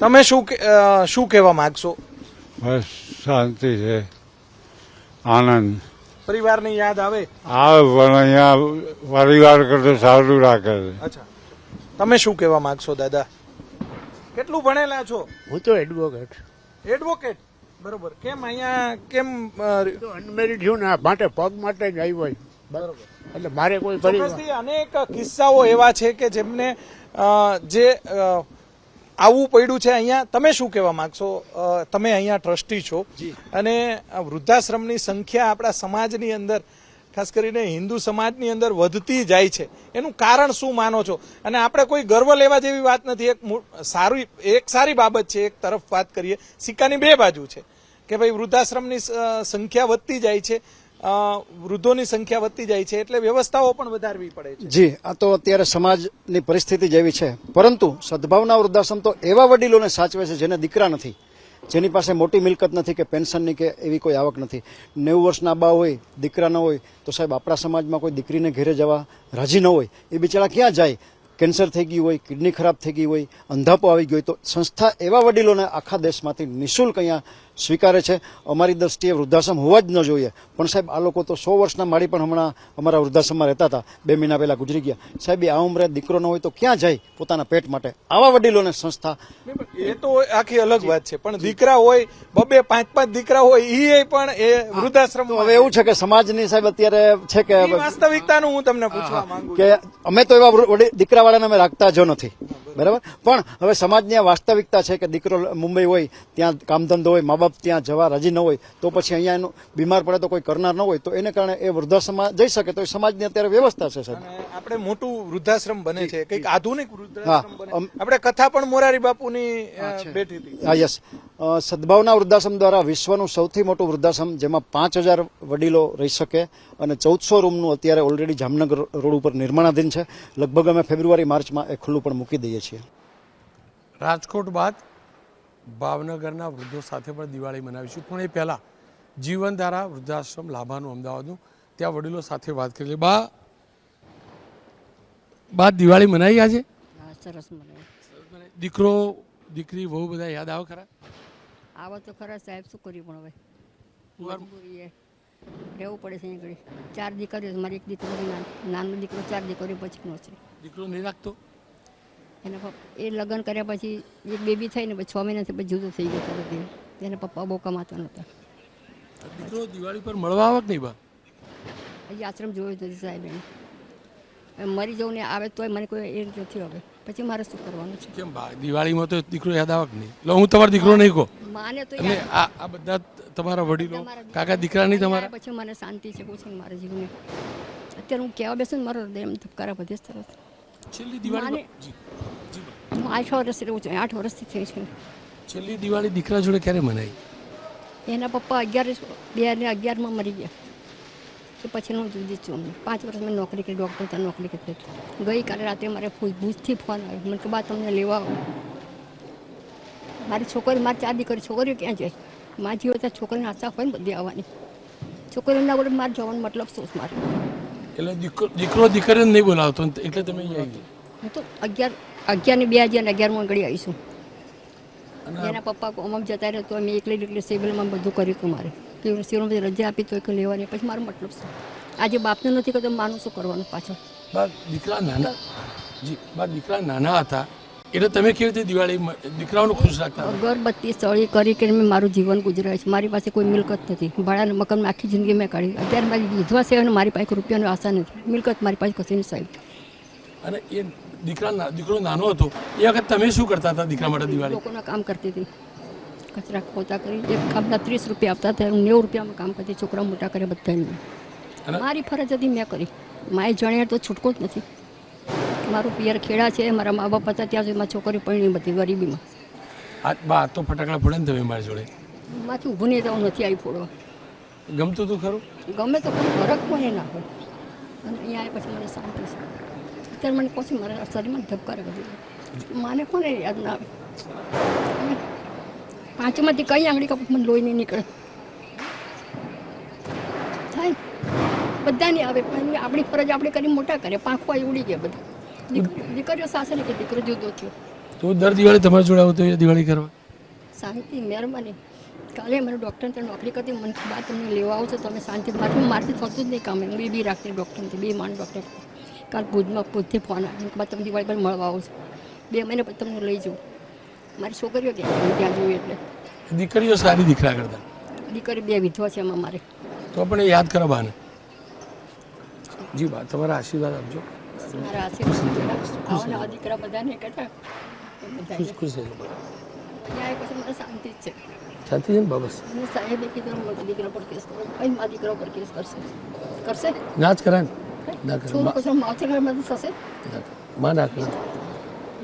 તમે શું કહેવા માંગશો? બસ શાંતિ છે, આનંદ. પરિવારની યાદ આવે? પણ અહીંયા પરિવાર કરતા સારું રાખે છે. અચ્છા, તમે શું કહેવા માંગશો દાદા? કેટલું ભણેલા છો? હું તો એડવોકેટ. એડવોકેટ, બરોબર. કેમ અહીંયા કેમ અનમેરિડ છું ને, માટે પગ માટે જ આવ્યો. બરોબર. એટલે મારે કોઈ ચોક્કસથી અનેક કિસ્સાઓ એવા છે કે જેમને જે આવવું પડ્યું છે અહીંયા. તમે શું કહેવા માંગશો? તમે અહીંયા ટ્રસ્ટી છો અને વૃદ્ધાશ્રમની સંખ્યા આપણા સમાજની અંદર, ખાસ કરીને હિન્દુ સમાજની અંદર વધતી જાય છે. એનું કારણ શું માનો છો? અને આપણે કોઈ ગર્વ લેવા જેવી વાત નથી. એક સારી બાબત છે. એક તરફ વાત કરીએ, સિક્કાની બે બાજુ છે કે ભાઈ વૃદ્ધાશ્રમની સંખ્યા વધતી જાય છે, વૃદ્ધોની સંખ્યા વધતી જાય છે, એટલે વ્યવસ્થાઓ પણ વધારવી પડે છે. જી, આ તો અત્યારે સમાજની પરિસ્થિતિ જેવી છે. પરંતુ સદભાવના વૃદ્ધાશ્રમ તો એવા વડીલોને સાચવે છે જેને દીકરા નથી, જેની પાસે મોટી મિલકત નથી કે પેન્શનની કે એવી કોઈ આવક નથી. 90 વર્ષના બા હોય, દીકરા ન હોય, તો સાહેબ આપણા સમાજમાં કોઈ દીકરીને ઘેરે જવા રાજી ન હોય. એ બિચારા ક્યાં જાય? કેન્સર થઈ ગયું હોય, કિડની ખરાબ થઈ ગઈ હોય, અંધાપો આવી ગયો હોય, તો સંસ્થા એવા વડીલોને આખા દેશમાંથી નિઃશુલ્ક અહીંયા સ્વીકારે છે. અમારી દ્રષ્ટિએ વૃદ્ધાશ્રમ હોવા જ ન જોઈએ. પણ સાહેબ આ લોકો તો 100 વર્ષના માળી પણ હમણાં અમારા વૃદ્ધાશ્રમમાં રહેતા હતા, 2 મહિના પહેલા ગુજરી ગયા. સાહેબ આ ઉંમરે દીકરો ન હોય તો ક્યાં જાય પોતાના પેટ માટે? આવા વડીલોને સંસ્થા, એ તો આખી અલગ વાત છે. પણ દીકરા હોય, 2-2, 5-5 દીકરા હોય, એ પણ એ વૃદ્ધાશ્રમ. હવે એવું છે કે સમાજની સાહેબ અત્યારે છે કે વાસ્તવિકતાનું હું તમને પૂછવા માંગુ કે અમે તો એવા દીકરાવાળાને અમે રાખતા જ નથી, બરાબર. પણ હવે સમાજની આ વાસ્તવિકતા છે કે દીકરો મુંબઈ હોય, ત્યાં કામ ધંધો હોય, મા બાપ ત્યાં જવા રાજી ન હોય, તો પછી અહીંયા એનું બીમાર પડે તો કોઈ કરનાર ન હોય, તો એને કારણે એ વૃદ્ધાશ્રમમાં જઈ શકે. તો એ સમાજની અત્યારે વ્યવસ્થા છે સાહેબ. આપણે મોટું વૃદ્ધાશ્રમ બને છે, કંઈક આધુનિક વૃદ્ધાશ્રમ બને. આપણે કથા પણ મોરારી બાપુની બેઠી હતી. હા, યસ. સદભાવના વૃદ્ધાશ્રમ દ્વારા વિશ્વનું સૌથી મોટું વૃદ્ધાશ્રમ, જેમાં 5000 વડીલો રહી શકે અને 1400 રૂમનું અત્યારે ઓલરેડી જામનગર રોડ ઉપર નિર્માણાધીન છે. લગભગ અમે ફેબ્રુઆરી માર્ચમાં એ ખુલ્લું પણ મૂકી દઈએ છીએ. રાજકોટ બાદ ભાવનગરના વૃદ્ધો સાથે પણ દિવાળી મનાવીશું, પણ એ પહેલાં જીવનધારા વૃદ્ધાશ્રમ લાભાનું અમદાવાદનું, ત્યાં વડીલો સાથે વાત કરી. બા દિવાળી મનાવી આજે? સરસ મનાવી. દીકરો દીકરી બહુ બધા યાદ આવે ખરા? આવો તો ખરા સાહેબ, શું કર્યું પણ હવે મજબૂરી રહેવું પડે છે. અહીં 4 દીકરીઓ, મારી એક દીકરો, નાનો દીકરો, 4 દીકરીઓ પછીનો છે. દીકરો નહીં રાખતો? એના એ લગ્ન કર્યા પછી એક બેબી થઈ ને પછી 6 મહિનાથી પછી જુદો થઈ ગયો તરત. એના પપ્પા બહુ કમાતા નહોતા. દીકરો દિવાળી પર મળવા આવે કે નહીં? બા હજી આશ્રમ જોયો જ નથી સાહેબ. એને મરી જવું ને આવે તોય મને કોઈ એ નથી. હવે પછી મારે શું કરવાનું છે? કેમ બા, દિવાળીમાં તો દીકરો યાદ આવે કે નહીં? એટલે હું તમારો દીકરો નહીં કહું, માને તો આ બધા તમારા વડીલો, કાકા દીકરા નહીં તમારા? પછી મને શાંતિ છે પૂછે મારા જીવને. અત્યારે હું કહેવા બેસું ને મારો હૃદય એમ ધબકારા વધે જ તરત. છેલ્લી દિવાળી હું 8 વર્ષથી રહું છું, 8 વર્ષથી થઈ છે. છેલ્લી દિવાળી દીકરા જોડે ક્યારે મનાવી? એના પપ્પા 2011માં મરી ગયા. તો પછી હું જુદી છું. અમને 5 વર્ષ મેં નોકરી કરી, ડૉક્ટર ત્યાં નોકરી કરી. ગઈકાલે રાતે મારે ભુજથી ફોન આવ્યો, મને કે બા તમને લેવા આવો. મારી છોકરી, મારી 4 દીકરી, છોકરીઓ ક્યાં જાય? મારી જીવો ત્યાં છોકરીને આશા હોય ને બધી આવવાની. છોકરીઓના વડે મારે જવાનો મતલબ શું મારે? એટલે દીકરો દીકરીને નહીં બોલાવતો એટલે તમે અહીંયા આવી? હું તો 11 ને 2011માં આગળ આવીશું. એના પપ્પા કોમમ જતા રહે તો અમે એકલી સિવિલમાં બધું કર્યું હતું. મારે સિવિલમાં બધી રજા આપી તો એક લેવાની. પછી મારો મતલબ શું? આજે બાપને નથી કરતો, માનું શું કરવાનું પાછળ? દીકરા નાના હતા એટલે તમે કેવી રીતે દિવાળી દીકરાઓને ખુશ રાખતા? અગરબત્તી સળી કરી કરીને મેં મારું જીવન ગુજરાય છે. મારી પાસે કોઈ મિલકત નથી. ભાડાના મકાનમાં આખી જિંદગી મેં કાઢી. અત્યારે મારી વિધવા છે અને મારી પાસે રૂપિયાની આશા નથી. મિલકત મારી પાસે કશી નહીં સાહેબ. અને એ દીકરો નાનો હતો એ વખત તમે શું કરતા હતા દીકરા માટે દિવાળી? લોકોના કામ કરતી હતી, કચરા પોતા કરી. એક કામના 30 રૂપિયા આપતા હતા, 90 રૂપિયામાં કામ કરતી. છોકરા મોટા કર્યા બધાને. મારી ફરજ હતી મેં કરી. માએ જણ્યા તો છૂટકો જ નથી. મારું પિયર ખેડા છે, મારા મા બાપ હતા ત્યાં સુધી મારી છોકરી પરણી બધી ગરીબીમાં. બા તો ફટાકડા ફોડે ને તમે મારી જોડે? માથી ઊભું નહીં તો હું નથી આવી ફોડવા. ગમતું હતું ખરું? ગમે તો કોઈ ફરક કોને ના હોય. અને અહીંયા આવ્યા પછી મને શાંતિ છે. અત્યારે મને પછી મારા શરીરમાં ધબકારે બધી માને કોને યાદ ના આવે. પાંચમાંથી કઈ આંગળી કપ મને લોહી નહીં નીકળે થાય બધાની આવે પણ આપણી ફરજ આપણે કરી મોટા કરે પાંખો ઉડી ગયા બધા. દીકરીઓ સાસરે કે દીકરો જુદો થયો. તો દર દિવાળી તમારે જોડે આવતો દિવાળી કરવા? શાંતિ મહેરબાની. કાલે મને ડૉક્ટર ત્યાં નોકરી કરતી મને બા તમને લેવા આવો છો તમે શાંતિ મારથી થતું જ નહીં કામ. હું બી રાખતી ડૉક્ટરથી 2 માણ ડૉક્ટર કાલ ભુજમાં પોતે ફોન આવ્યો બા તમે દિવાળી પર મળવા આવો છો 2 મહિને પછી તમને લઈ જાઉં. મારી છોકરીઓ ત્યાં જોયું એટલે દીકરીઓ સારી દીકરા કરતા. દીકરી 2 વિધવા છે એમાં મારે. તો પણ એ યાદ કરવા બાને. જી બા તમારા આશીર્વાદ આપજો. મારા આશીર્વાદ આવા દીકરા બધાને કહેતા ખુશ રહેજો. અહીંયા પછી મને શાંતિ જ છે. શાંતિ છે ને બાબસ? અને સાહેબે કીધું મોટા દીકરા પર કેસ કરો. કઈ મા દીકરા પર કેસ કરશે ના જ કરાય ને. ના કરે છોકરો પછી માવતર ઘરમાં થશે માં ના કરે.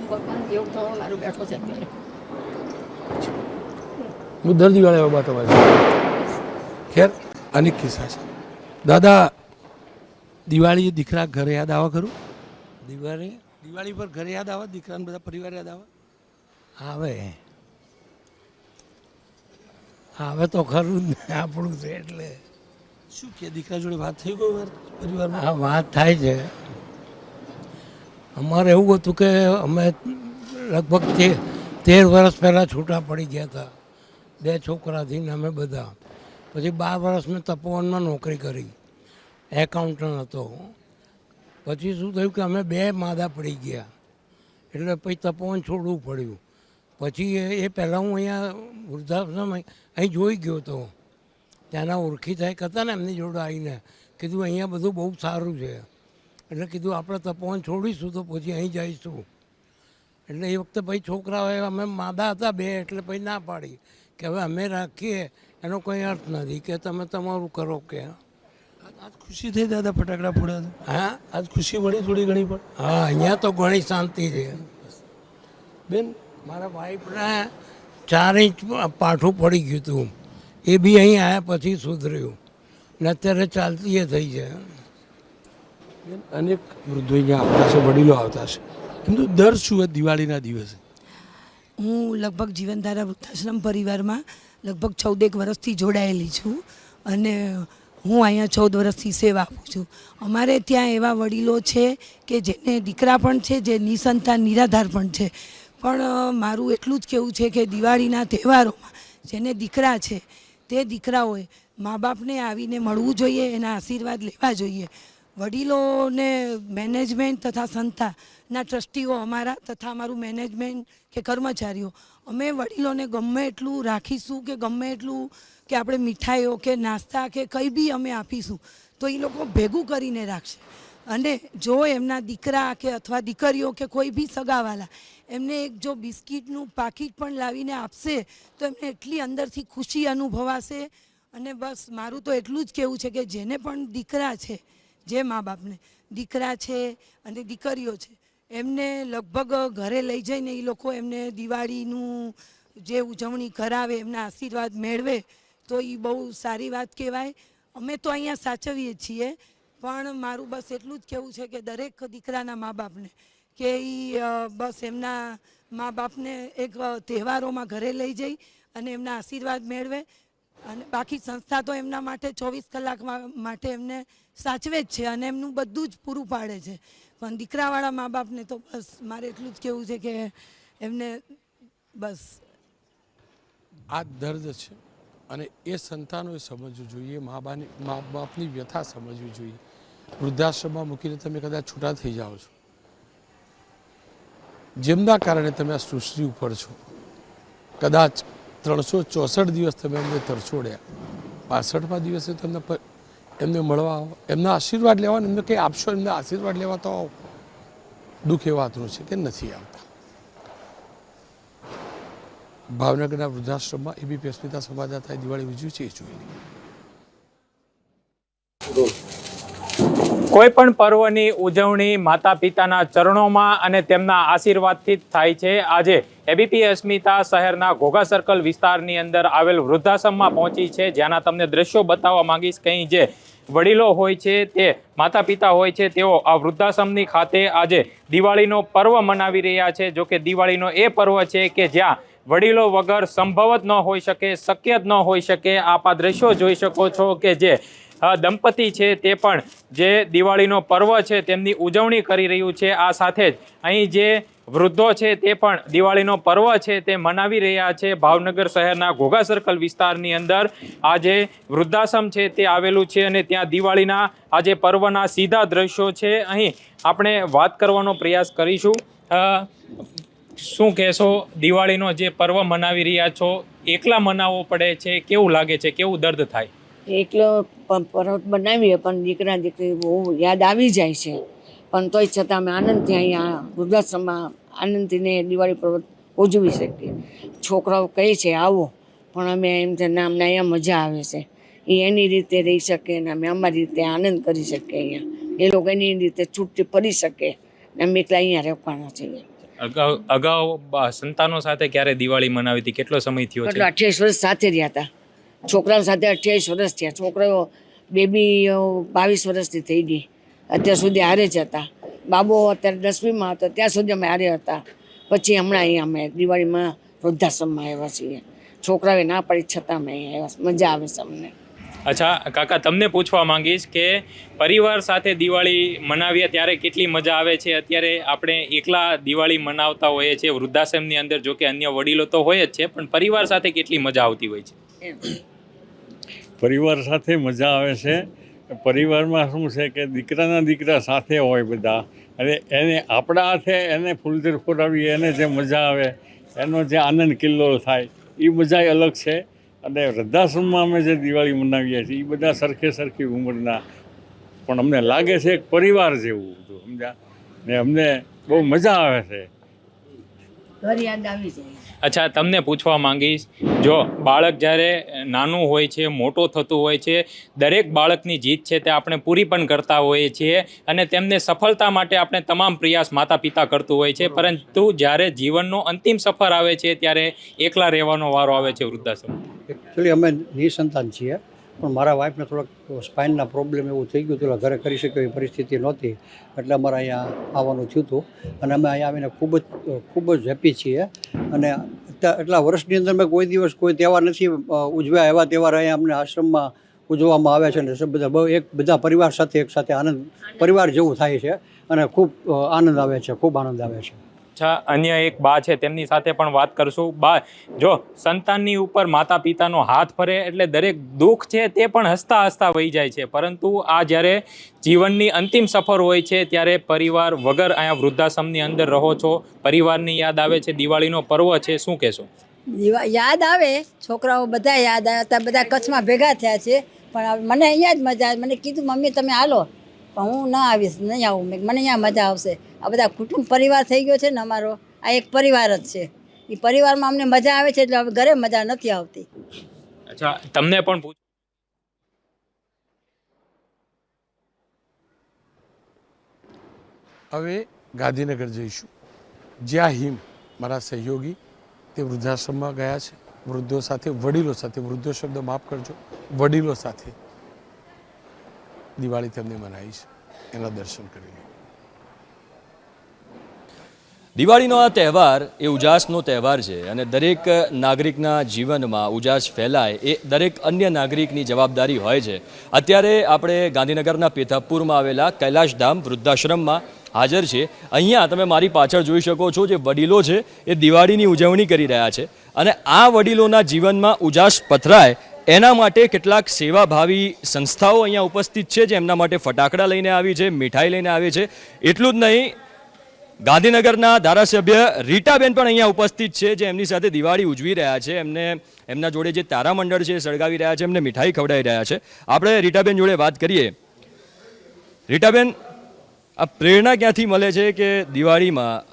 ભગવાન દેવ ધણો મારું બેઠો છે અત્યારે. હું દર દિવાળે આવ્યો બા તમારે. ખેર અનેક કિસ્સા છે. દાદા દિવાળી દીકરા ઘરે યાદ આવે ખરું? દિવાળી પર ઘરે યાદ આવે? દીકરાને બધા પરિવાર યાદ આવે? આવે તો ખરું જ ને આપણું છે એટલે. શું કે દીકરા જોડે વાત થઈ કોઈ વાર પરિવારમાં? હા વાત થાય છે. અમારે એવું હતું કે અમે લગભગ 13 વર્ષ પહેલાં છૂટા પડી ગયા હતા 2 છોકરાથી ને અમે બધા. પછી 12 વર્ષ મેં તપોવનમાં નોકરી કરી, એકાઉન્ટન્ટ હતો. પછી શું થયું કે અમે 2 માદા પડી ગયા એટલે પછી તપોવન છોડવું પડ્યું. પછી એ પહેલાં હું અહીંયા વૃદ્ધાશ્રમ અહીં જોઈ ગયો હતો. ત્યાંના ઓળખીતા એક હતા ને એમની જોડે આવીને કીધું અહીંયા બધું બહુ સારું છે એટલે કીધું આપણે તપોવન છોડીશું તો પછી અહીં જઈશું. એટલે એ વખતે ભાઈ છોકરાઓએ અમે માદા હતા 2 એટલે પછી ના પાડી કે હવે અમે રાખીએ એનો કોઈ અર્થ નથી કે તમે તમારું કરો કે. આજ ખુશી થઈ દાદા ફટાકડા ફોડ્યા? હા આજ ખુશી મળી થોડી ઘણી પણ? હા અહીંયા તો ઘણી શાંતિ છે બેન. મારા વાઈફને 4 ઇંચ પાઠું પડી ગયું હતું એ બી અહીં આવ્યા પછી સુધર્યું ને અત્યારે ચાલતી એ થઈ છે. અનેક વૃદ્ધો અહીંયા આવતા છે, વડીલો આવતા છે. એમનું દર શું હોય દિવાળીના દિવસે? હું લગભગ જીવનધારા વૃદ્ધાશ્રમ પરિવારમાં લગભગ 14 વર્ષથી જોડાયેલી છું અને હું અહીંયા 14 વર્ષથી સેવા આપું છું. અમારે ત્યાં એવા વડીલો છે કે જેને દીકરા પણ છે, જે નિસંતાન નિરાધાર પણ છે. પણ મારું એટલું જ કહેવું છે કે દિવાળીના તહેવારોમાં જેને દીકરા છે તે દીકરાઓએ મા બાપને આવીને મળવું જોઈએ, એના આશીર્વાદ લેવા જોઈએ. વડીલોને મેનેજમેન્ટ તથા સંસ્થાના ટ્રસ્ટીઓ અમારા તથા અમારું મેનેજમેન્ટ કે કર્મચારીઓ અમે વડીલોને ગમે એટલું રાખીશું કે ગમે એટલું કે આપણે મીઠાઈઓ કે નાસ્તા કે કંઈ બી અમે આપીશું તો એ લોકો ભેગું કરીને રાખશે. અને જો એમના દીકરા કે અથવા દીકરીઓ કે કોઈ બી સગાવાલા એમને એક જો બિસ્કિટનું પાકીટ પણ લાવીને આપશે તો એમને એટલી અંદરથી ખુશી અનુભવાશે. અને બસ મારું તો એટલું જ કહેવું છે કે જેને પણ દીકરા છે, જે મા બાપને દીકરા છે અને દીકરીઓ છે એમને લગભગ ઘરે લઈ જઈને એ લોકો એમને દિવાળીનું જે ઉજવણી કરાવે, એમના આશીર્વાદ મેળવે તો એ બહુ સારી વાત કહેવાય. અમે તો અહીંયા સાચવીએ છીએ પણ મારું બસ એટલું જ કહેવું છે કે દરેક દીકરાના મા બાપને કે એ બસ એમના મા બાપને એક તહેવારોમાં ઘરે લઈ જઈ અને એમના આશીર્વાદ મેળવે. અને બાકી સંસ્થા તો એમના માટે 24 કલાક માટે એમને સાચવે જ છે અને એમનું બધું જ પૂરું પાડે છે. પણ દીકરાવાળા મા બાપને તો બસ મારે એટલું જ કહેવું છે કે એમને બસ આ દર્દ છે અને એ સંતાનોએ સમજવું જોઈએ, મા બાપની વ્યથા સમજવી જોઈએ. વૃદ્ધાશ્રમમાં મૂકીને તમે કદાચ છૂટા થઈ જાઓ છો, જેમના કારણે તમે આ સૃષ્ટિ ઉપર છો. કદાચ 364 દિવસ તમે એમને તરછોડ્યા, 65મા દિવસે તમને એમને મળવા આવો, એમના આશીર્વાદ લેવા, એમને કંઈ આપશો, એમના આશીર્વાદ લેવા તો આવો. દુઃખ એ વાતનું છે કે નથી આવતા. ભાવનગરના વૃદ્ધાશ્રમમાં એબીપી અસ્મિતા સંવાદદાતાએ દિવાળી ઉજવી છે એ જોઈ લઈએ. કોઈ પણ પર્વની ઉજવણી માતા પિતાના ચરણોમાં અને તેમના આશીર્વાદથી જ થાય છે. આજે એબીપી અસ્મિતા શહેરના ઘોઘા સર્કલ વિસ્તારની અંદર આવેલ વૃદ્ધાશ્રમમાં પહોંચી છે, જ્યાંના તમને દ્રશ્યો બતાવવા માંગીશ. કંઈ જે વડીલો હોય છે, તે માતા પિતા હોય છે, તેઓ આ વૃદ્ધાશ્રમની ખાતે આજે દિવાળીનો પર્વ મનાવી રહ્યા છે. જો કે દિવાળીનો એ પર્વ છે કે જ્યાં વડીલો વગર સંભવ જ ન હોઈ શકે, શક્ય જ ન હોઈ શકે. આપ આ દ્રશ્યો જોઈ શકો છો કે જે દંપતી છે તે પણ જે દિવાળીનો પર્વ છે તેમની ઉજવણી કરી રહ્યું છે. આ સાથે જ અહીં જે વૃદ્ધો છે તે પણ દિવાળીનો પર્વ છે તે મનાવી રહ્યા છે. ભાવનગર શહેરના ઘોઘા સર્કલ વિસ્તારની અંદર આ જે વૃદ્ધાશ્રમ છે તે આવેલું છે અને ત્યાં દિવાળીના આ જે પર્વના સીધા દ્રશ્યો છે. અહીં આપણે વાત કરવાનો પ્રયાસ કરીશું. શું કહેશો, દિવાળીનો જે પર્વ મનાવી રહ્યા છો, એકલા મનાવવો પડે છે, કેવું લાગે છે, કેવું દર્દ થાય? એકલો પર્વ બનાવીએ પણ દીકરા દીકરી બહુ યાદ આવી જાય છે, પણ તોય છતાં અમે આનંદથી અહીંયા વૃદ્ધાશ્રમમાં આનંદથીને દિવાળી પર્વ ઉજવી શકીએ. છોકરાઓ કહે છે આવો, પણ અમે એમ છે ના, અમને અહીંયા મજા આવે છે. એ એની રીતે રહી શકે ને અમે અમારી રીતે આનંદ કરી શકીએ. અહીંયા એ લોકો એની રીતે છૂટથી ફરી શકે ને અમે એકલા અહીંયા રહેવાના છીએ. અગાઉ સંતાનો સાથે ક્યારે દિવાળી મનાવી હતી? કેટલો સમય થયો છે? 28 વર્ષ સાથે રહ્યા હતા. છોકરાઓ સાથે 28 વર્ષ થયા. છોકરાઓ બેબી 22 વર્ષથી થઈ ગઈ. અત્યાર સુધી હારે જ હતા. બાબો અત્યારે 10મીમાં હતો ત્યાં સુધી અમે હારે હતા. પછી હમણાં અહીંયા અમે દિવાળીમાં વૃદ્ધાશ્રમમાં આવ્યા છીએ. છોકરાઓએ ના પાડી છતાં અમે અહીંયા આવ્યા. મજા આવે છે અમને. અચ્છા કાકા, તમને પૂછવા માંગીશ કે પરિવાર સાથે દિવાળી મનાવીએ ત્યારે કેટલી મજા આવે છે? અત્યારે આપણે એકલા દિવાળી મનાવતા હોઈએ છીએ વૃદ્ધાશ્રમની અંદર, જો કે અન્ય વડીલો તો હોય જ છે, પણ પરિવાર સાથે કેટલી મજા આવતી હોય છે? પરિવાર સાથે મજા આવે છે. પરિવારમાં શું છે કે દીકરા સાથે હોય બધા, અને એને આપણા હાથે એને ફૂલઝર ફોરાવી એને જે મજા આવે, એનો જે આનંદ કિલ્લો થાય, એ મજા અલગ છે. અને વૃદ્ધાશ્રમમાં અમે જે દિવાળી મનાવીએ છીએ એ બધા સરખી ઉંમરના, પણ અમને લાગે છે એક પરિવાર જેવું બધું, સમજ્યા ને? અમને બહુ મજા આવે છે. ઘર યાદ આવી જાય. અચ્છા, તમને પૂછવા માંગીશ, જો બાળક જ્યારે નાનું હોય છે, મોટો થતું હોય છે, દરેક બાળકની જીત છે તે આપણે પૂરી પણ કરતા હોઈએ છીએ અને તેમને સફળતા માટે આપણે તમામ પ્રયાસ માતા પિતા કરતું હોય છે, પરંતુ જ્યારે જીવનનો અંતિમ સફર આવે છે ત્યારે એકલા રહેવાનો વારો આવે છે વૃદ્ધાશ્રમ. એકચ્યુઅલી અમે નિસંતાન છીએ, પણ મારા વાઈફને થોડોક સ્પાઇનના પ્રોબ્લેમ એવું થઈ ગયું હતું, ઘરે કરી શકે એવી પરિસ્થિતિ નહોતી, એટલે અમારે અહીંયા આવવાનું થયું હતું. અને અમે અહીંયા આવીને ખૂબ જ હેપી છીએ. અને એટલા વર્ષની અંદર મેં કોઈ દિવસ કોઈ તહેવાર નથી ઉજવ્યા, એવા તહેવાર અહીંયા અમને આશ્રમમાં ઉજવવામાં આવે છે. અને બધા પરિવાર સાથે એક સાથે આનંદ પરિવાર જેવું થાય છે અને ખૂબ આનંદ આવે છે, ખૂબ આનંદ આવે છે. અચ્છા, અન્ય એક બા છે, તેમની સાથે પણ વાત કરશું. બા, જો સંતાનની ઉપર માતા પિતાનો હાથ ફરે એટલે દરેક દુઃખ છે તે પણ હસતા હસતા વહી જાય છે, પરંતુ આ જ્યારે જીવનની અંતિમ સફર હોય છે ત્યારે પરિવાર વગર અહીંયા વૃદ્ધાશ્રમની અંદર રહો છો, પરિવારની યાદ આવે છે, દિવાળીનો પર્વ છે, શું કહેશો? યાદ આવે, છોકરાઓ બધા યાદ આવ્યા, બધા કચ્છમાં ભેગા થયા છે, પણ મને અહીંયા જ મજા આવે. મને કીધું મમ્મી તમે હાલો, પણ હું ના આવીશ, નહીં આવું. મને અહીંયા મજા આવશે. આ બધા કુટુંબ પરિવાર થઈ ગયો છે ને અમારો, આ એક પરિવાર જ છે. એ પરિવારમાં અમને મજા આવે છે, એટલે હવે ઘરે મજા નથી આવતી. અચ્છા, તમને પણ પૂછ. હવે ગાંધીનગર જઈશું, જ્યાં હિમ મારા સહયોગી તે વૃદ્ધાશ્રમમાં ગયા છે. વૃદ્ધો સાથે, વડીલો સાથે, વૃદ્ધો શબ્દ માફ કરજો, વડીલો સાથે દિવાળી તેમને મનાવી છે, એના દર્શન કરી લો. દિવાળીનો આ તહેવાર એ ઉજાસનો તહેવાર છે અને દરેક નાગરિકના જીવનમાં ઉજાસ ફેલાય એ દરેક અન્ય નાગરિકની જવાબદારી હોય છે. અત્યારે આપણે ગાંધીનગરના પેથાપુરમાં આવેલા કૈલાશધામ વૃદ્ધાશ્રમમાં હાજર છે. અહીંયા તમે મારી પાછળ જોઈ શકો છો, જે વડીલો છે એ દિવાળીની ઉજવણી કરી રહ્યા છે અને આ વડીલોના જીવનમાં ઉજાસ પથરાય એના માટે કેટલાક સેવાભાવી સંસ્થાઓ અહીંયા ઉપસ્થિત છે, જે એમના માટે ફટાકડા લઈને આવી છે, મીઠાઈ લઈને આવી છે. એટલું જ નહીં, ગાંધીનગરના ધારાસભ્ય રીટાબેન પણ અહીંયા ઉપસ્થિત છે, જે એમની સાથે દિવાળી ઉજવી રહ્યા છે. એમના જોડે જે તારામંડળ છે સળગાવી રહ્યા છે, એમને મીઠાઈ ખવડાવી રહ્યા છે. આપણે રીટાબેન જોડે વાત કરીએ. રીટાબેન, આ પ્રેરણા ક્યાંથી મળે છે કે દિવાળીમાં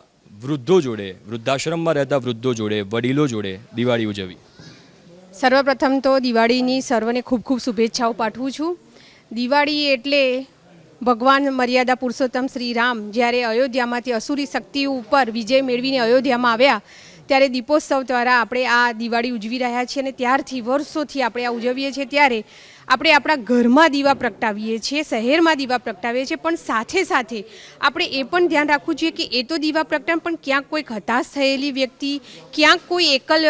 વૃદ્ધો જોડે, વૃદ્ધાશ્રમમાં રહેતા વૃદ્ધો જોડે, વડીલો જોડે દિવાળી ઉજવવી? સર્વપ્રથમ તો દિવાળીની સર્વને ખૂબ ખૂબ શુભેચ્છાઓ પાઠવું છું. દિવાળી એટલે ભગવાન મર્યાદા પુરુષોત્તમ શ્રી રામ જ્યારે અયોધ્યામાંથી અસુરી શક્તિ ઉપર વિજય મેળવીને અયોધ્યામાં આવ્યા ત્યારે દીપોત્સવ દ્વારા આપણે આ દિવાળી ઉજવી રહ્યા છીએ અને ત્યારથી વર્ષોથી આપણે આ ઉજવીએ છીએ. ત્યારે આપણે આપણા ઘરમાં દીવા પ્રગટાવીએ છીએ, શહેરમાં દીવા પ્રગટાવીએ છીએ, પણ સાથે સાથે આપણે એ પણ ધ્યાન રાખવું જોઈએ કે એ તો દીવા પ્રગટાવે પણ ક્યાંક કોઈક હતાશ થયેલી વ્યક્તિ, ક્યાંક કોઈ એકલ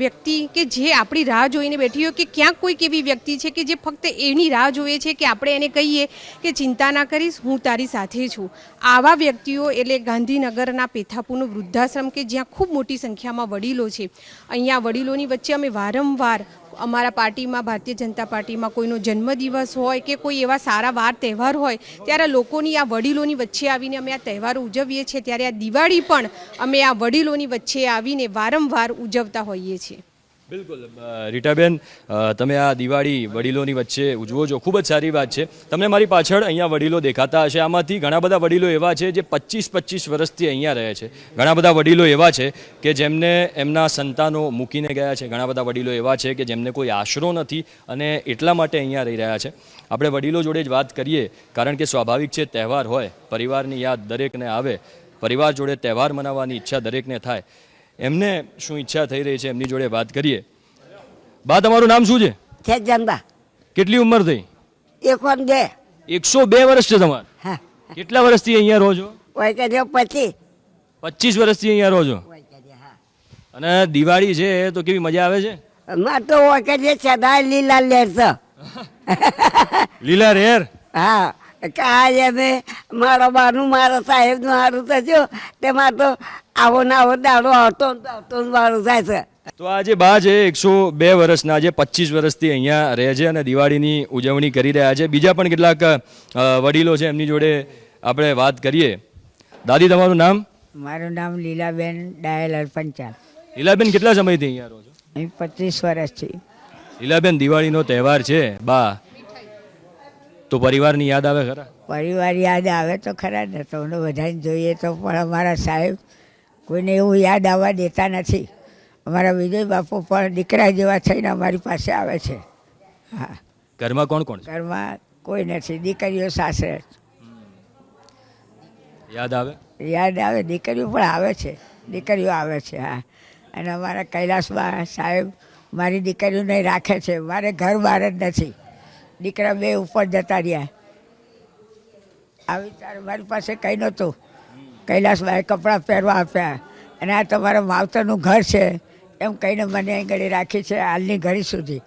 વ્યક્તિ કે જે આપણી રાહ જોઈને બેઠી હોય, કે ક્યાંક કોઈક એવી વ્યક્તિ છે કે જે ફક્ત એની રાહ જોઈએ છે કે આપણે એને કહીએ કે ચિંતા ના કરીશ, હું તારી સાથે છું. આવા વ્યક્તિઓ એટલે ગાંધીનગરના પેથાપુરનું વૃદ્ધાશ્રમ કે જ્યાં ખૂબ મોટી સંખ્યામાં વડીલો છે. અહીંયા વડીલોની વચ્ચે અમે વારંવાર અમારા પાર્ટીમાં, ભારતીય જનતા પાર્ટીમાં કોઈનો જન્મદિવસ હોય કે કોઈ એવા સારા વાર તહેવાર હોય ત્યારે લોકોની આ વડીલોની વચ્ચે આવીને અમે આ તહેવારો ઉજવીએ છીએ. ત્યારે આ દિવાળી પણ અમે આ વડીલોની વચ્ચે આવીને વારંવાર ઉજવતા હોઈએ છીએ. બિલકુલ રીટાબેન, તમે આ દિવાળી વડીલોની વચ્ચે ઉજવો છો, ખૂબ જ સારી વાત છે. તમને મારી પાછળ અહીંયા વડીલો દેખાતા હશે. આમાંથી ઘણા બધા વડીલો એવા છે જે 25-25 વર્ષથી અહીંયા રહે છે. ઘણા બધા વડીલો એવા છે કે જેમને એમના સંતાનો મૂકીને ગયા છે. ઘણા બધા વડીલો એવા છે કે જેમને કોઈ આશરો નથી અને એટલા માટે અહીંયા રહી રહ્યા છે. આપણે વડીલો જોડે જ વાત કરીએ, કારણ કે સ્વાભાવિક છે, તહેવાર હોય, પરિવારની યાદ દરેકને આવે, પરિવાર જોડે તહેવાર મનાવવાની ઈચ્છા દરેકને થાય. એમને શું ઈચ્છા થઈ રહી છે એમની જોડે વાત કરીએ. બા, તમારું નામ શું છે? ખેજંબા. કેટલી ઉંમર થઈ? 102. 102 વર્ષ છે તમારે? કેટલા વર્ષથી અહીંયા રહો છો? 25 વર્ષથી અહીંયા રહો છો. અને દિવાળી છે તો કેવી મજા આવે છે? અમાર તો ઓકે સદા લીલા લેર છે. લીલા રેર? હા, કાય અમે મારો બાનું મારો સાહેબનું સારું થજો તેમાં તો આવો ને આવો દાડો આવતો વાળું થાય છે. તો આ જે બા છે 102 વર્ષના, જે 25 વર્ષથી અહીંયા રહે છે અને દિવાળીની ઉજવણી કરી રહ્યા છે. બીજા પણ કેટલાક વડીલો છે, એમની જોડે આપણે વાત કરીએ. દાદી, તમારું નામ? મારું નામ લીલાબેન ડાયલ પંચાલ. લીલાબેન, કેટલા સમયથી અહીંયા રહો છો? 25 વર્ષથી. લીલાબેન, દિવાળીનો તહેવાર છે બા, તો પરિવારની યાદ આવે ખરા? પરિવાર યાદ આવે તો ખરા ને, તો બધાને જોઈએ તો પણ અમારા સાહેબ કોઈને એવું યાદ આવવા દેતા નથી. અમારા વિજય બાપુ પણ દીકરા જેવા થઈને અમારી પાસે આવે છે. હા. ઘરમાં કોણ કોણ? ઘરમાં કોઈ નથી, દીકરીઓ સાસરે. યાદ આવે? યાદ આવે, દીકરીઓ પણ આવે છે, દીકરીઓ આવે છે. હા. અને અમારા કૈલાસમાં સાહેબ મારી દીકરીઓને રાખે છે. મારે ઘર બહાર જ નથી, દીકરા 2 ઉપર જતા રહ્યા. આવી ત્યારે મારી પાસે કંઈ નહોતું. કૈલાસભાઈ કપડાં પહેરવા આપ્યા અને આ તમારા માવતરનું ઘર છે એમ કહીને મને અહીં ઘડી રાખી છે હાલની ઘડી સુધી.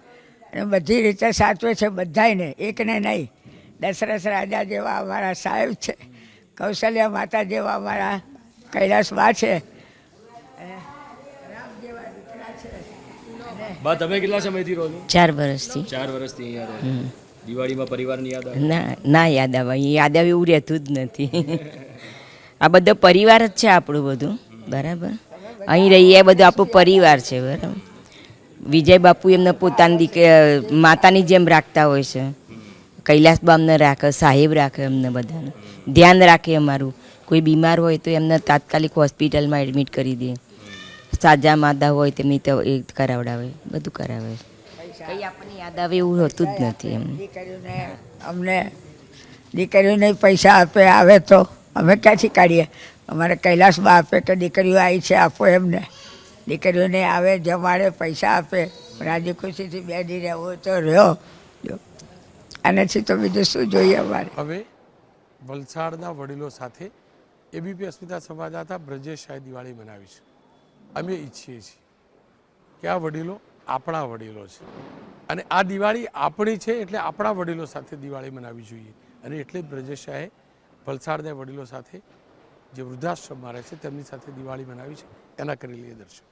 અને બધી રીતે સાચવે છે બધાને, એકને નહીં. દશરથ રાજા જેવા અમારા સાહેબ છે, કૌશલ્યા માતા જેવા અમારા કૈલાસબા છે. બા, તમે કેટલા સમયથી રહો છો? 4 વર્ષથી. 4 વર્ષથી અહીંયા રહો છો. દિવાળીમાં પરિવારની યાદ આવે? ના યાદ આવે, યાદ આવે એવું રહેતું જ નથી. આ બધો પરિવાર જ છે આપણું બધું, બરાબર. અહીં રહીએ બધું આપણું પરિવાર છે, બરાબર. વિજય બાપુ એમને પોતાની માતાની જેમ રાખતા હોય છે. કૈલાસબા અમને રાખે, સાહેબ રાખે, અમને બધાને ધ્યાન રાખે અમારું. કોઈ બીમાર હોય તો એમને તાત્કાલિક હોસ્પિટલમાં એડમિટ કરી દે. સાજા માદા હોય તેમની તો એ કરાવડાવે, બધું કરાવે. કંઈ આપણને યાદ આવે એવું હોતું જ નથી. એમ અમને દીકરીઓને પૈસા આપે આવે તો અમે ક્યાંથી કાઢીએ? અમારે કૈલાસમાં આપે કે દીકરીઓ આવી છે આપો એમને. દીકરીઓને આવે, જમાડે, પૈસા આપે, રાજી ખુશીથી 2 દી રહેવો તો રહ્યો. આનાથી તો બીજું શું જોઈએ અમારે? હવે વલસાડના વડીલો સાથે એબીપી અસ્મિતા સંવાદદાતા બ્રજેશ શાહે દિવાળી મનાવી છે. અમે ઈચ્છીએ છીએ કે આ વડીલો આપણા વડીલો છે અને આ દિવાળી આપણી છે, એટલે આપણા વડીલો સાથે દિવાળી મનાવવી જોઈએ. અને એટલે બ્રજેશ શાહે વલસાડના વડીલો સાથે જે વૃદ્ધાશ્રમમાં રહે છે તેમની સાથે દિવાળી મનાવી છે. એના કરી લઈએ દર્શન.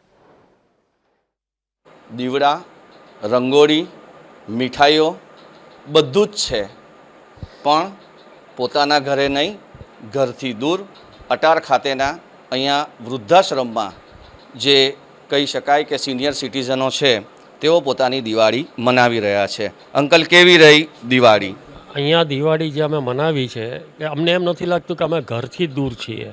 દીવડા, રંગોળી, મીઠાઈઓ બધું જ છે, પણ પોતાના ઘરે નહીં, ઘરથી દૂર અટાર ખાતેના અહીંયા વૃદ્ધાશ્રમમાં જે કહી શકાય કે સિનિયર સિટીઝનો છે તેઓ પોતાની દિવાળી મનાવી રહ્યા છે. અંકલ, કેવી રહી દિવાળી? અહીંયા દિવાળી જે અમે મનાવી છે કે અમને એમ નથી લાગતું કે અમે ઘરથી દૂર છીએ.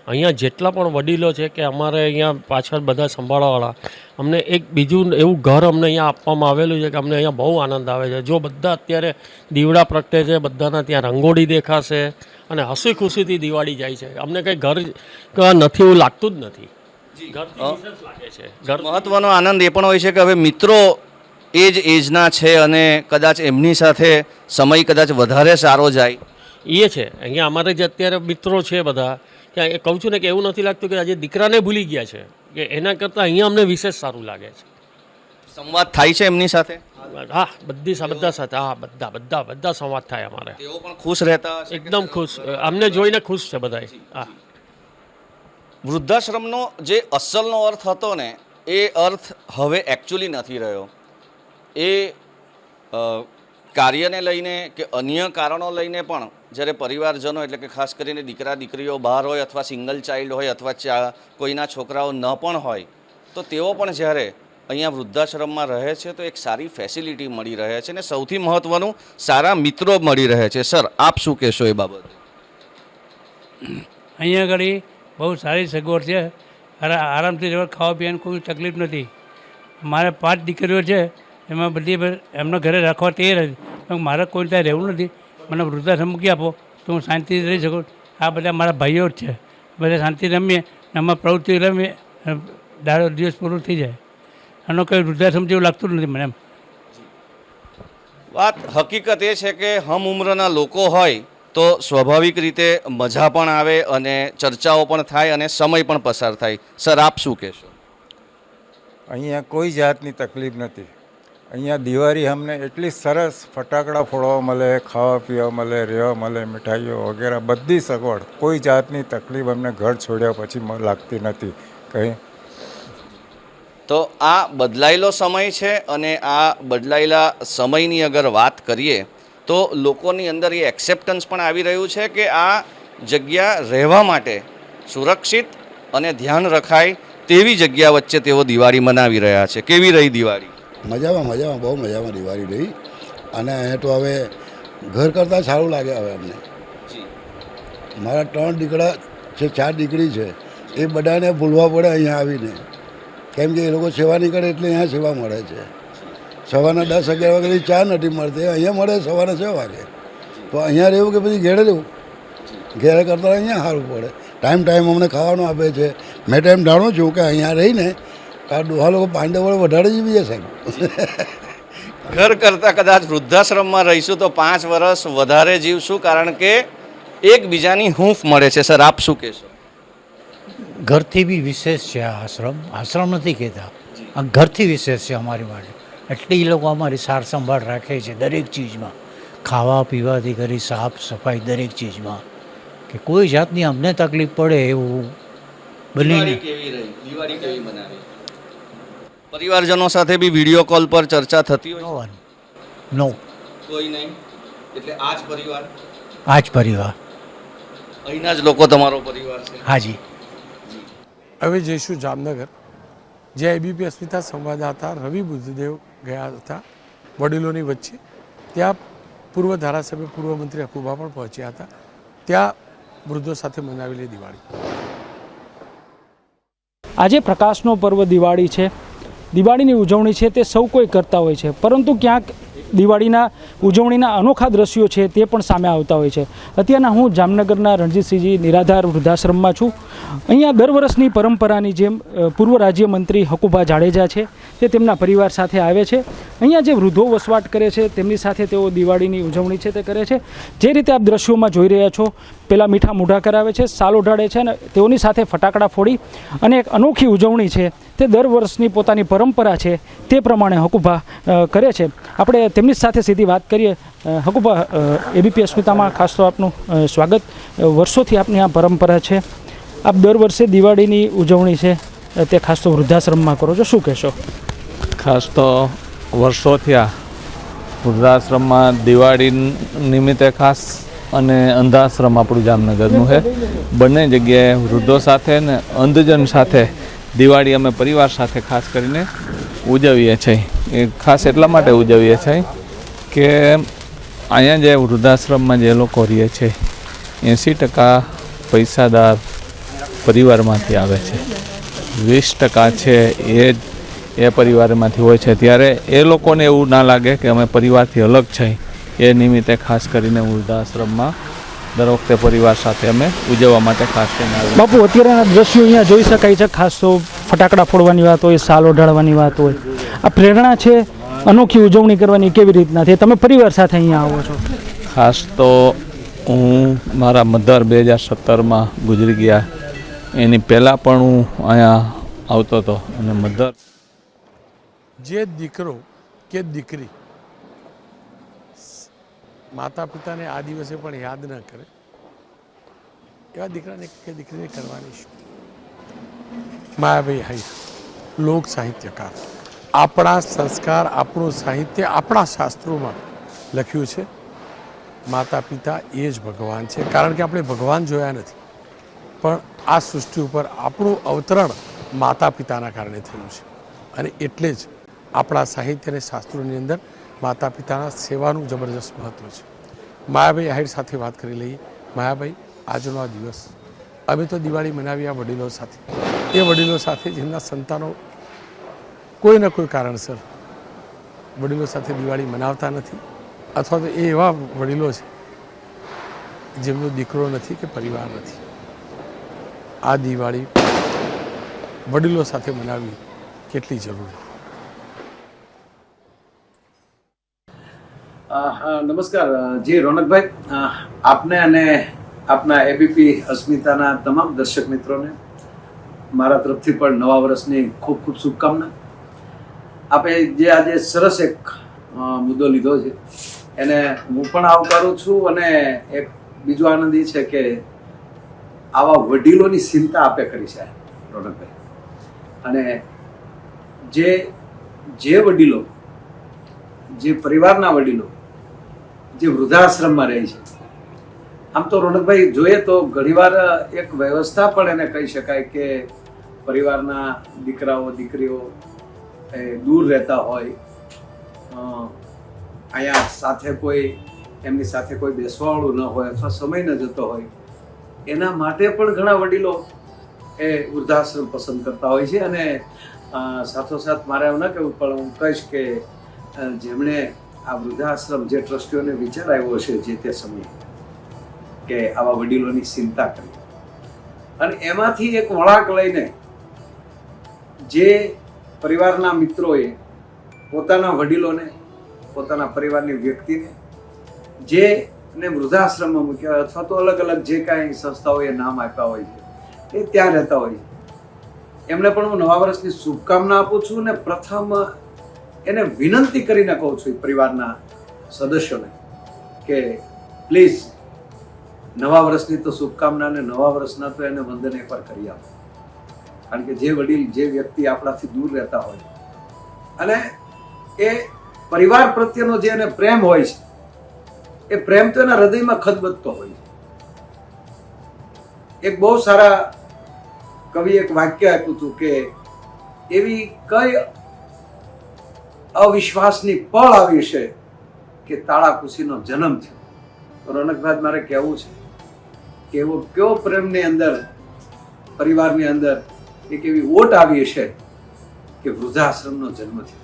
અહીંયા જેટલા પણ વડીલો છે કે અમારે અહીંયા પાછળ બધા સંભાળવાવાળા, અમને એક બીજું એવું ઘર અમને અહીંયા આપવામાં આવેલું છે કે અમને અહીંયા બહુ આનંદ આવે છે. જો બધા અત્યારે દીવડા પ્રગટે છે, બધાના ત્યાં રંગોળી દેખાશે અને હસી ખુશીથી દિવાળી જાય છે. અમને કંઈ ઘર નથી એવું લાગતું જ નથી. મહત્વનો આનંદ એ પણ હોય છે કે હવે મિત્રો એ જ એજના છે અને કદાચ એમની સાથે સમય કદાચ વધારે સારો જાય એ છે અહીંયા અમારે જે અત્યારે મિત્રો છે બધા કે એ કહું છું ને કે એવું નથી લાગતું કે આજે દીકરાને ભૂલી ગયા છે કે એના કરતાં અહીંયા અમને વિશેષ સારું લાગે છે. સંવાદ થાય છે એમની સાથે? હા, બધા સાથે, હા, બધા સંવાદ થાય અમારે. તેઓ પણ ખુશ રહેતા હશે? એકદમ ખુશ, અમને જોઈને ખુશ છે બધા. હા, વૃદ્ધાશ્રમનો જે અસલનો અર્થ હતો ને એ અર્થ હવે એકચ્યુઅલી નથી રહ્યો. એ કાર્યને લઈને કે અન્ય કારણો લઈને પણ જ્યારે પરિવારજનો એટલે કે ખાસ કરીને દીકરા દીકરીઓ બહાર હોય અથવા સિંગલ ચાઇલ્ડ હોય અથવા કોઈના છોકરાઓ ન પણ હોય તો તેઓ પણ જ્યારે અહીંયા વૃદ્ધાશ્રમમાં રહે છે તો એક સારી ફેસિલિટી મળી રહે છે અને સૌથી મહત્ત્વનું સારા મિત્રો મળી રહે છે. સર, આપ શું કહેશો એ બાબતે? અહીંયા આગળ બહુ સારી સગવડ છે, આરામથી રહેવા ખાવા પીવાની કોઈ તકલીફ નથી. મારે 5 દીકરીઓ છે, એમાં બધી એમના ઘરે રાખવા તૈયાર હતી, પણ મારે કોઈ ત્યાં રહેવું નથી. મને વૃદ્ધાશ્રમ મૂકી આપો તો હું શાંતિથી રહી શકું. આ બધા મારા ભાઈઓ જ છે, બધા શાંતિ રમીએ, એમાં પ્રવૃત્તિ રમીએ, દાડો દિવસ પૂરું થઈ જાય. આનો કંઈ વૃદ્ધાશ્રમ જેવું લાગતું નથી મને. એમ વાત હકીકત એ છે કે હમ ઉમ્રના લોકો હોય તો સ્વાભાવિક રીતે મજા પણ આવે અને ચર્ચાઓ પણ થાય અને સમય પણ પસાર થાય. સર, આપ શું કહેશો? અહીંયા કોઈ જાતની તકલીફ નથી. અહીંયા દિવાળી અમને એટલી સરસ ફટાકડા ફોડવા મળે, ખાવા પીવા મળે, રહેવા મળે, મીઠાઈઓ વગેરે બધી સગવડ. કોઈ જાતની તકલીફ અમને ઘર છોડ્યા પછી લાગતી નથી કંઈ. તો આ બદલાયેલો સમય છે અને આ બદલાયેલા સમયની અગર વાત કરીએ તો લોકોની અંદર એ એક્સેપ્ટન્સ પણ આવી રહ્યું છે કે આ જગ્યા રહેવા માટે સુરક્ષિત અને ધ્યાન રખાય તેવી જગ્યા વચ્ચે તેઓ દિવાળી મનાવી રહ્યા છે. કેવી રહી દિવાળી? મજામાં, બહુ મજામાં દિવાળી રહી. અને અહીંયા તો હવે ઘર કરતાં સારું લાગે હવે અમને. મારા 3 દીકરા છે, 4 દીકરી છે, એ બધાને ભૂલવા પડે અહીંયા આવીને, કેમ કે એ લોકો સેવા નહીં કરે એટલે અહીંયા સેવા મળે છે. સવારના 10-11 વાગે ચા નથી મળતી, અહીંયા મળે સવારે 6 વાગે. તો અહીંયા રહેવું કે પછી ઘેરે રહેવું? ઘેરે કરતાં અહીંયા સારું પડે. ટાઈમ અમને ખાવાનું આપે છે. મેં ટાઈમ જાણું છું કે અહીંયા રહીને આ ડોહા લોકો 5 વડે વધારે જીવીએ સાહેબ. ઘર કરતાં કદાચ વૃદ્ધાશ્રમમાં રહીશું તો 5 વર્ષ વધારે જીવશું, કારણ કે એકબીજાની હૂંફ મળે છે. સર, આપ શું કહેશો? ઘરથી બી વિશેષ છે આ આશ્રમ. આશ્રમ નથી કહેતા, આ ઘરથી વિશેષ છે અમારી માટે. એટલે એ લોકો અમારી સાર સંભાળ રાખે છે દરેક ચીજમાં, ખાવા પીવાથી કરી સાફ સફાઈ દરેક ચીજમાં, કે કોઈ જાતની અમને તકલીફ પડે એવું બની નહીં. દિવાળી કેવી મનાવી? પરિવારજનો સાથે બી વિડીયો કોલ પર ચર્ચા થતી હોય? નો, કોઈ નહીં. એટલે આ જ પરિવાર? આ જ પરિવાર, અહીંના જ લોકો તમારો પરિવાર છે? હાજી. હવે જઈશું જામનગર, જ્યાં એબીપી અસ્મિતા સંવાદદાતા રવિ બુદ્ધદેવ ગયા હતા વડીલોની વચ્ચે. ત્યાં પૂર્વ ધારાસભ્ય, પૂર્વ મંત્રી હકુબા પણ પહોંચ્યા હતા. ત્યાં વૃદ્ધો સાથે મનાવેલી દિવાળી. આજે પ્રકાશનો પર્વ દિવાળી છે. દિવાળીની ઉજવણી છે તે સૌ કોઈ કરતા હોય છે, પરંતુ ક્યાંક દિવાળીના ઉજવણીના અનોખા દ્રશ્યો છે તે પણ સામે આવતા હોય છે. અત્યારના હું જામનગરના રણજીતસિંહજી નિરાધાર વૃદ્ધાશ્રમમાં છું. અહીંયા દર વર્ષની પરંપરાની જેમ પૂર્વ રાજ્યમંત્રી હકુભા જાડેજા છે તે તેમના પરિવાર સાથે આવે છે. અહીંયા જે વૃદ્ધો વસવાટ કરે છે તેમની સાથે તેઓ દિવાળીની ઉજવણી છે તે કરે છે. જે રીતે આપ દ્રશ્યોમાં જોઈ રહ્યા છો, પહેલાં મીઠા મોઢા કરાવે છે, સાલ ઓઢાડે છે અને તેઓની સાથે ફટાકડા ફોડી અને એક અનોખી ઉજવણી છે તે દર વર્ષની પોતાની પરંપરા છે તે પ્રમાણે હકુભા કરે છે. આપણે તેમની સાથે સીધી વાત કરીએ. હકુભા, એબીપી અસ્મિતામાં ખાસ તો આપનું સ્વાગત. વર્ષોથી આપની આ પરંપરા છે, આપ દર વર્ષે દિવાળીની ઉજવણી છે તે ખાસ તો વૃદ્ધાશ્રમમાં કરો છો, શું કહેશો? ખાસ તો વર્ષોથી આ વૃદ્ધાશ્રમમાં દિવાળી નિમિત્તે ખાસ અને અંધાશ્રમ આપણું જામનગરનું છે, બંને જગ્યાએ વૃદ્ધો સાથે ને અંધજન સાથે દિવાળી અમે પરિવાર સાથે ખાસ કરીને ઉજવીએ છીએ. એ ખાસ એટલા માટે ઉજવીએ છીએ કે અહીંયા જે વૃદ્ધાશ્રમમાં જે લોકો રહે છે 80% પૈસાદાર પરિવારમાંથી આવે છે, 20% છે એ પરિવારમાંથી હોય છે. ત્યારે એ લોકોને એવું ના લાગે કે અમે પરિવારથી અલગ છીએ, એ નિમિત્તે ખાસ કરીને વૃદ્ધાશ્રમમાં દર વખતે પરિવાર સાથે અમે ઉજવવા માટે ખાસ કરીને આવીએ. બાપુ અત્યારના દ્રશ્યો અહીંયા જોઈ શકાય છે, ખાસ તો ફટાકડા ફોડવાની વાત હોય, સાલ ઓઢાડવાની વાત હોય, આ પ્રેરણા છે અનોખી ઉજવણી કરવાની કેવી રીતના છે? તમે પરિવાર સાથે અહીંયા આવો છો. ખાસ તો હું મારા મધર 2017માં ગુજરી ગયા, એની પહેલાં પણ હું અહીંયા આવતો હતો. અને મધર જે દીકરો કે દીકરી માતા પિતાને આ દિવસે પણ યાદ ન કરે, એવા દીકરાને કે દીકરીને કરવાની શું? માયાભાઈ હાઈર, લોક સાહિત્યકાર, આપણા સંસ્કાર, આપણું સાહિત્ય, આપણા શાસ્ત્રોમાં લખ્યું છે માતા પિતા એ જ ભગવાન છે. કારણ કે આપણે ભગવાન જોયા નથી, પણ આ સૃષ્ટિ ઉપર આપણું અવતરણ માતા પિતાના કારણે થયું છે. અને એટલે જ આપણા સાહિત્ય અને શાસ્ત્રોની અંદર માતા પિતાના સેવાનું જબરજસ્ત મહત્ત્વ છે. માયાભાઈ આહિર સાથે વાત કરી લઈએ. માયાભાઈ, આજનો આ દિવસ અમે તો દિવાળી મનાવી આ વડીલો સાથે, એ વડીલો સાથે જેમના સંતાનો કોઈના કોઈ કારણસર વડીલો સાથે દિવાળી મનાવતા નથી, અથવા તો એ એવા વડીલો છે જેમનો દીકરો નથી કે પરિવાર નથી. આ દિવાળી વડીલો સાથે મનાવવી કેટલી જરૂરી? નમસ્કાર જી રોનકભાઈ, આપને અને આપના એબીપી અસ્મિતાના તમામ દર્શક મિત્રોને મારા તરફથી પણ નવા વર્ષની ખૂબ ખૂબ શુભકામના. આપે જે આજે સરસ એક મુદ્દો લીધો છે એને હું પણ આવકારું છું. અને એક બીજો આનંદ એ છે કે આવા વડીલોની ચિંતા આપે કરી છે રોનકભાઈ. અને જે વડીલો, જે પરિવારના વડીલો જે વૃદ્ધાશ્રમમાં રહે છે, આમ તો રોનકભાઈ જોઈએ તો ઘણીવાર એક વ્યવસ્થા પણ એને કહી શકાય કે પરિવારના દીકરાઓ દીકરીઓ દૂર રહેતા હોય, અહીંયા સાથે કોઈ એમની સાથે કોઈ બેસવાવાળું ન હોય અથવા સમય ન જતો હોય, એના માટે પણ ઘણા વડીલો એ વૃદ્ધાશ્રમ પસંદ કરતા હોય છે. અને સાથોસાથ મારે એવું ન કહેવું પણ હું કહીશ કે જેમણે આ વૃદ્ધાશ્રમ જે ટ્રસ્ટીઓને વિચાર આવ્યો છે જે તે સમયે કે આવા વડીલોની ચિંતા કરી, અને એમાંથી એક વળાંક લઈને જે પરિવારના મિત્રોએ પોતાના વડીલોને, પોતાના પરિવારની વ્યક્તિને જેને વૃદ્ધાશ્રમમાં મૂક્યા અથવા તો અલગ અલગ જે કાંઈ સંસ્થાઓએ નામ આપ્યા હોય છે એ ત્યાં રહેતા હોય છે, એમને પણ હું નવા વર્ષની શુભકામના આપું છું. અને પ્રથમ એને વિનંતી કરીને કહું છું પરિવારના સદસ્યોને કે પ્લીઝ નવા વર્ષની તો શુભકામના અને નવા વર્ષના તો એને વંદન એકવાર કરી આપો. કારણ કે જે વડીલ, જે વ્યક્તિ આપણાથી દૂર રહેતા હોય અને એ પરિવાર પ્રત્યેનો જે એને પ્રેમ હોય છે, એ પ્રેમ તો એના હૃદયમાં ખદબદતો હોય છે. એક બહુ સારા કવિ એક વાક્ય આપ્યું હતું કે એવી કઈ અવિશ્વાસની પળ આવી છે કે તાળા ખુશીનો જન્મ થયો. રોનકભાઈ, મારે કહેવું છે કે એવો કયો પ્રેમની અંદર, પરિવારની અંદર એક એવી ઓટ આવી છે કે વૃદ્ધાશ્રમનો જન્મ થયો.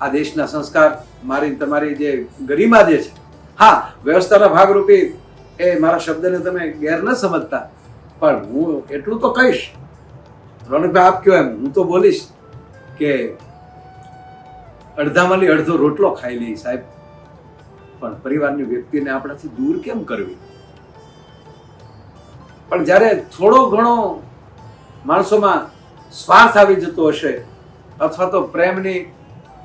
આ દેશના સંસ્કાર, મારી તમારી જે ગરિમા જે છે, હા વ્યવસ્થાના ભાગરૂપે એ મારા શબ્દને તમે ગેર ન સમજતા, પણ હું એટલું તો કહીશ રોનકભાઈ, આપ કયો એમ હું તો બોલીશ કે અડધામાંથી અડધો રોટલો ખાઈ લઈ સાહેબ, પણ પરિવારની વ્યક્તિને આપણાથી દૂર કેમ કરવી? પણ જ્યારે થોડો ઘણો માણસોમાં સ્વાર્થ આવી જતો હશે અથવા તો પ્રેમની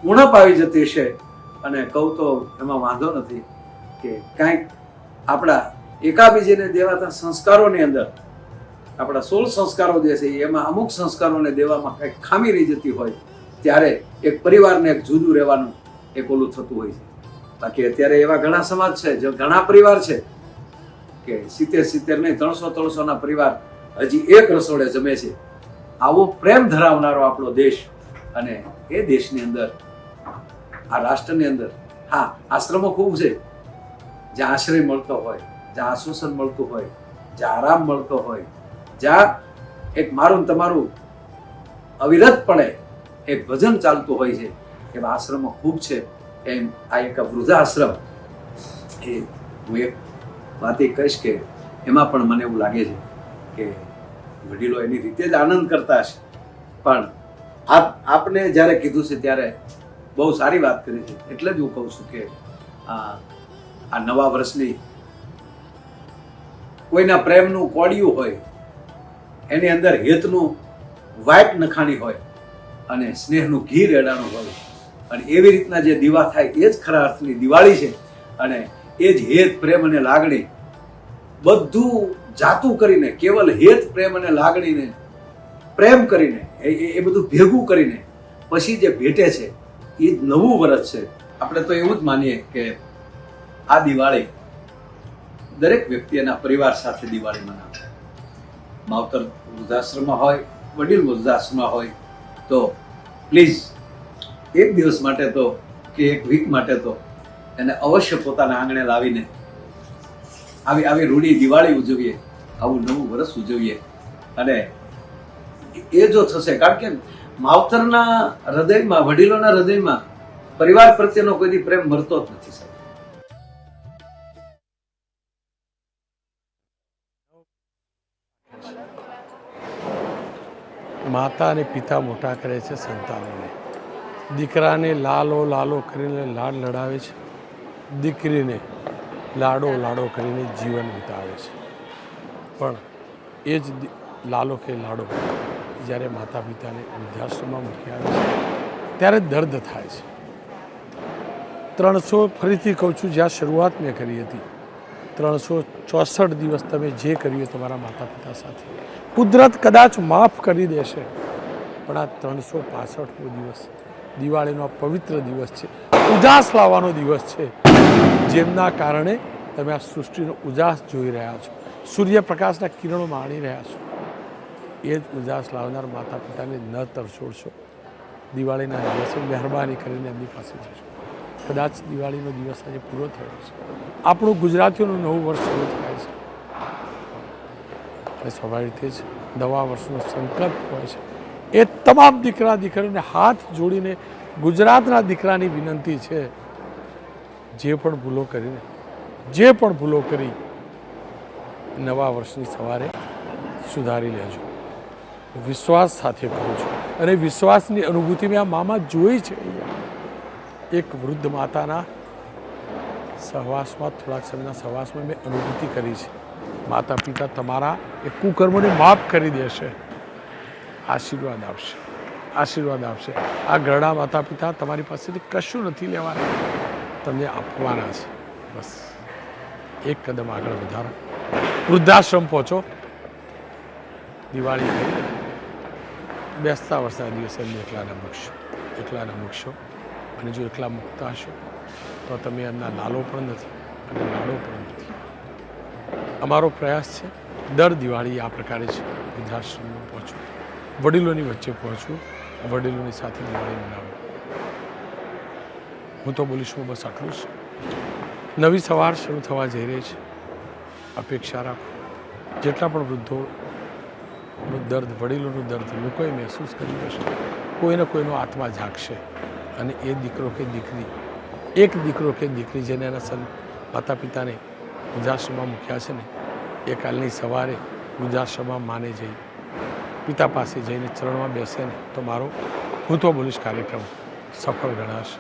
ઉણપ આવી જતી હશે, અને કહું તો એમાં વાંધો નથી કે કાંઈક આપણા એકાબીજીને દેવાતા સંસ્કારોની અંદર, આપણા 16 સંસ્કારો જે છે એમાં અમુક સંસ્કારોને દેવામાં કંઈક ખામી રહી જતી હોય, ત્યારે એક પરિવારને એક જુદું રહેવાનું એક ઓલું થતું હોય છે. બાકી અત્યારે એવા ઘણા સમાજ છે, જે ઘણા પરિવાર છે કે 70 નહીં 300 ના પરિવાર હજી એક રસોડે જમે છે. આવો પ્રેમ ધરાવનારો આપણો દેશ, અને એ દેશની અંદર, આ રાષ્ટ્રની અંદર, હા આશ્રમો ખૂબ છે જ્યાં આશ્રય મળતો હોય, જ્યાં આશ્વાસન મળતું હોય, જ્યાં આરામ મળતો હોય, જ્યાં એક મારું તમારું અવિરતપણે એક ભજન ચાલતું હોય છે, એવા આશ્રમો ખૂબ છે. એમ આ એક વૃદ્ધાશ્રમ એ હું એક વાત એ કહીશ કે એમાં પણ મને એવું લાગે છે કે વડીલો એની રીતે જ આનંદ કરતા હશે, પણ આપને જ્યારે કીધું છે ત્યારે બહુ સારી વાત કરી છે. એટલે જ હું કહું છું કે આ નવા વર્ષની કોઈના પ્રેમનું કોડિયું હોય, એની અંદર હેતનું વાઇટ નખાણી હોય અને સ્નેહનું ઘી રેડાણું હોય, અને એવી રીતના જે દીવા થાય એ જ ખરા અર્થની દિવાળી છે. અને એ જ હેત, પ્રેમ અને લાગણી બધું જાતું કરીને, કેવલ હેત, પ્રેમ અને લાગણીને પ્રેમ કરીને, એ બધું ભેગું કરીને પછી જે ભેટે છે એ જ નવું વર્ષ છે. આપણે તો એવું જ માનીએ કે આ દિવાળી દરેક વ્યક્તિ એના પરિવાર સાથે દિવાળી મનાવે. માવતર વૃદ્ધાશ્રમમાં હોય, વડીલ વૃદ્ધાશ્રમમાં હોય તો પ્લીઝ એક દિવસ માટે તો કે એક વીક માટે તો એને અવશ્ય પોતાના આંગણે લાવીને આવી રૂડી દિવાળી ઉજવીએ, આવું નવું વર્ષ ઉજવીએ. અને એ જો થશે, કારણ કે માવતરના હૃદયમાં, વડીલોના હૃદયમાં પરિવાર પ્રત્યેનો કોઈ દી પ્રેમ મરતો જ નથી સાહેબ. માતા અને પિતા મોટા કરે છે સંતાનોને. દીકરાને લાલો લાલો કરીને લાડ લડાવે છે, દીકરીને લાડો લાડો કરીને જીવન વિતાવે છે. પણ એ જ લાલો કે લાડો જ્યારે માતા પિતાને વૃદ્ધાશ્રમમાં મૂકી આવે છે ત્યારે દર્દ થાય છે. 300 ફરીથી કહું છું, જ્યાં શરૂઆત મેં કરી હતી, 364 દિવસ તમે જે કર્યું તમારા માતા પિતા સાથે, કુદરત કદાચ માફ કરી દેશે, પણ આ 365મો દિવસ દિવાળીનો પવિત્ર દિવસ છે, ઉજાસ લાવવાનો દિવસ છે, જેમના કારણે તમે આ સૃષ્ટિનો ઉજાસ જોઈ રહ્યા છો, સૂર્યપ્રકાશના કિરણો માણી રહ્યા છો. એ જ ઉજાસ લાવનાર માતા પિતાને ન તરછોડશો. દિવાળીના દિવસે મહેરબાની કરીને એમની પાસે જશો. કદાચ દિવાળીનો દિવસ આજે પૂરો થયો છે, આપણું ગુજરાતીઓનું નવું વર્ષ શરૂ થાય છે, અને સ્વાભાવિક રીતે જ નવા વર્ષનો સંકલ્પ હોય છે. એ તમામ દીકરા દીકરીઓને હાથ જોડીને ગુજરાતના દીકરાની વિનંતી છે, જે પણ ભૂલો કરી નવા વર્ષની સવારે સુધારી લેજો. વિશ્વાસ સાથે કહું છું, અને વિશ્વાસની અનુભૂતિ મેં આ મામા જોઈ છે. એક વૃદ્ધ માતાના સહવાસમાં, થોડાક સમયના સહવાસમાં મેં અનુભૂતિ કરી છે. માતા પિતા તમારા એ કુકર્મોને માફ કરી દેશે, આશીર્વાદ આપશે. આ ઘરડા માતા પિતા તમારી પાસેથી કશું નથી લેવાના, તમને આપવાના છે. બસ એક કદમ આગળ વધારો, વૃદ્ધાશ્રમ પહોંચો, દિવાળી કરી બેસતા વર્ષના દિવસે એમને એકલાને મૂકશો. અને જો એકલા મૂકતા હશો તો તમે એમના લાલો પણ નથી અને લાડો પણ નથી. અમારો પ્રયાસ છે દર દિવાળી આ પ્રકારે છે, વૃદ્ધાશ્રમમાં પહોંચવું, વડીલોની વચ્ચે પહોંચવું, વડીલોની સાથે દિવાળી મનાવવું. હું તો બોલીશ બસ આટલું જ. નવી સવાર શરૂ થવા જઈ રહી છે, અપેક્ષા રાખો. જેટલા પણ વૃદ્ધોનું દર્દ, વડીલોનું દર્દ લોકોએ મહેસૂસ કર્યું હશે, કોઈને કોઈનો આત્મા જાગશે. અને એ દીકરો કે દીકરી, એક દીકરો કે દીકરી જેને એના માતા પિતાને વૃદ્ધાશ્રમમાં મૂક્યા છે ને, એ કાલની સવારે વૃદ્ધાશ્રમમાં માને જઈ, પિતા પાસે જઈને ચરણમાં બેસે ને, તો મારો હું તો બોલીશ કાર્યક્રમ સફળ ગણાશે.